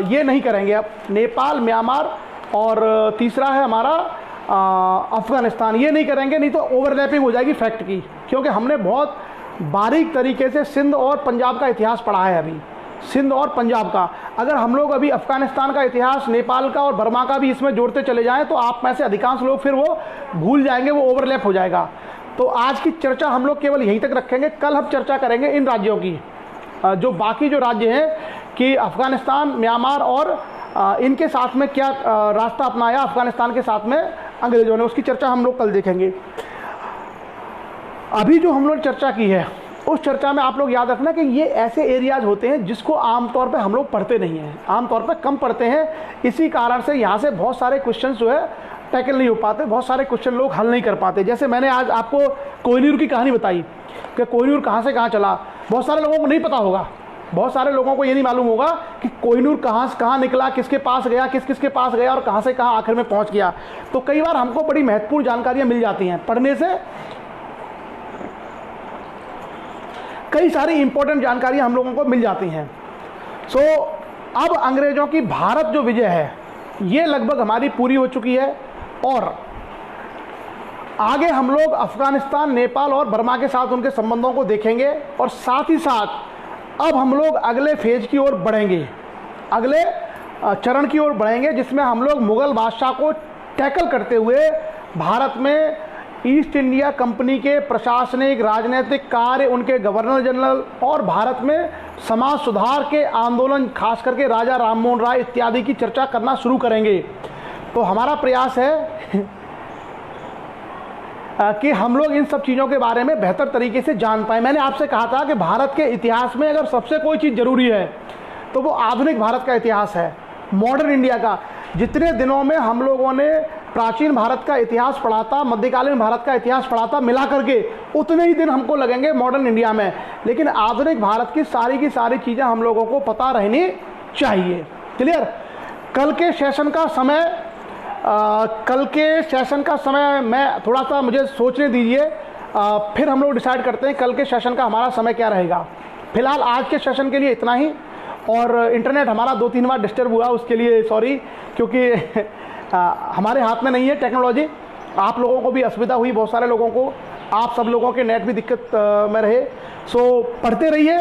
ये नहीं करेंगे। अब नेपाल, म्यांमार और तीसरा है हमारा अफ़गानिस्तान, ये नहीं करेंगे, नहीं तो ओवरलैपिंग हो जाएगी फैक्ट की, क्योंकि हमने बहुत बारीक तरीके से सिंध और पंजाब का इतिहास पढ़ा है। अभी सिंध और पंजाब का, अगर हम लोग अभी अफ़गानिस्तान का इतिहास, नेपाल का और बर्मा का भी इसमें जोड़ते चले जाएं तो आप में से अधिकांश लोग फिर वो भूल जाएंगे, वो ओवरलैप हो जाएगा। तो आज की चर्चा हम लोग केवल यहीं तक रखेंगे। कल हम चर्चा करेंगे इन राज्यों की, जो बाकी जो राज्य हैं कि अफ़गानिस्तान, म्यांमार और इनके साथ में क्या रास्ता अपनाया अफ़गानिस्तान के साथ में अंग्रेज़ों ने, उसकी चर्चा हम लोग कल देखेंगे। अभी जो हम लोग चर्चा की है उस चर्चा में आप लोग याद रखना कि ये ऐसे एरियाज़ होते हैं जिसको आमतौर पे हम लोग पढ़ते नहीं हैं, आमतौर पे कम पढ़ते हैं। इसी कारण से यहाँ से बहुत सारे क्वेश्चन जो है टैकल नहीं हो पाते, बहुत सारे क्वेश्चन लोग हल नहीं कर पाते। जैसे मैंने आज आपको कोहिनूर की कहानी बताई कि कोहिनूर कहाँ से कहाँ चला, बहुत सारे लोगों को नहीं पता होगा, बहुत सारे लोगों को ये नहीं मालूम होगा कि कोहिनूर कहाँ से कहाँ निकला, किसके पास गया, किसके पास गया और कहाँ से कहाँ आखिर में पहुँच गया। तो कई बार हमको बड़ी महत्वपूर्ण जानकारियाँ मिल जाती हैं पढ़ने से, कई सारी इंपॉर्टेंट जानकारियाँ हम लोगों को मिल जाती हैं। सो अब अंग्रेज़ों की भारत जो विजय है ये लगभग हमारी पूरी हो चुकी है, और आगे हम लोग अफगानिस्तान, नेपाल और बर्मा के साथ उनके संबंधों को देखेंगे और साथ ही साथ अब हम लोग अगले फेज की ओर बढ़ेंगे, अगले चरण की ओर बढ़ेंगे, जिसमें हम लोग मुग़ल बादशाह को टैकल करते हुए भारत में ईस्ट इंडिया कंपनी के प्रशासनिक राजनीतिक कार्य, उनके गवर्नर जनरल और भारत में समाज सुधार के आंदोलन, खास करके राजा राममोहन राय इत्यादि की चर्चा करना शुरू करेंगे। तो हमारा प्रयास है कि हम लोग इन सब चीज़ों के बारे में बेहतर तरीके से जान पाएँ। मैंने आपसे कहा था कि भारत के इतिहास में अगर सबसे कोई चीज़ ज़रूरी है तो वो आधुनिक भारत का इतिहास है, मॉडर्न इंडिया का। जितने दिनों में हम लोगों ने प्राचीन भारत का इतिहास पढ़ा था, मध्यकालीन भारत का इतिहास पढ़ा था, मिला करके उतने ही दिन हमको लगेंगे मॉडर्न इंडिया में। लेकिन आधुनिक भारत की सारी चीज़ें हम लोगों को पता रहनी चाहिए। क्लियर? कल के सेशन का समय मैं थोड़ा सा मुझे सोचने दीजिए, फिर हम लोग डिसाइड करते हैं कल के सेशन का हमारा समय क्या रहेगा। फिलहाल आज के सेशन के लिए इतना ही, और इंटरनेट हमारा 2-3 बार डिस्टर्ब हुआ, उसके लिए सॉरी, क्योंकि हमारे हाथ में नहीं है टेक्नोलॉजी। आप लोगों को भी असुविधा हुई, बहुत सारे लोगों को, आप सब लोगों के नेट भी दिक्कत में रहे। सो पढ़ते रहिए,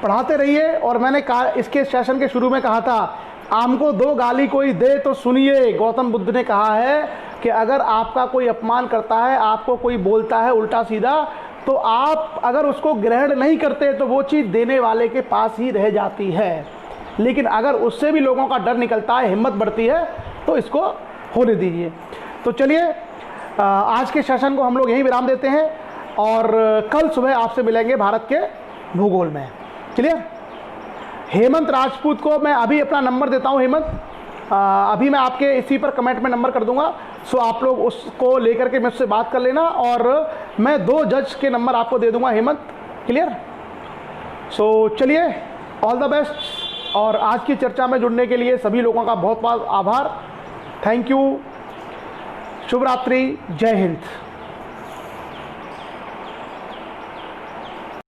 पढ़ाते रहिए। और मैंने कहा, इसके सेशन के शुरू में कहा था, आम को 2 गाली कोई दे तो सुनिए। गौतम बुद्ध ने कहा है कि अगर आपका कोई अपमान करता है, आपको कोई बोलता है उल्टा सीधा, तो आप अगर उसको ग्रहण नहीं करते तो वो चीज़ देने वाले के पास ही रह जाती है। लेकिन अगर उससे भी लोगों का डर निकलता है, हिम्मत बढ़ती है, तो इसको होने दीजिए। तो चलिए आज के सेशन को हम लोग यहीं विराम देते हैं और कल सुबह आपसे मिलेंगे भारत के भूगोल में। क्लियर? हेमंत राजपूत को मैं अभी अपना नंबर देता हूं। हेमंत, अभी मैं आपके इसी पर कमेंट में नंबर कर दूंगा, सो आप लोग उसको लेकर के मुझसे बात कर लेना, और मैं 2 जज के नंबर आपको दे दूंगा। हेमंत, क्लियर? सो चलिए, ऑल द बेस्ट। और आज की चर्चा में जुड़ने के लिए सभी लोगों का बहुत बहुत आभार। Thank you. शुभ रात्रि। जय हिंद।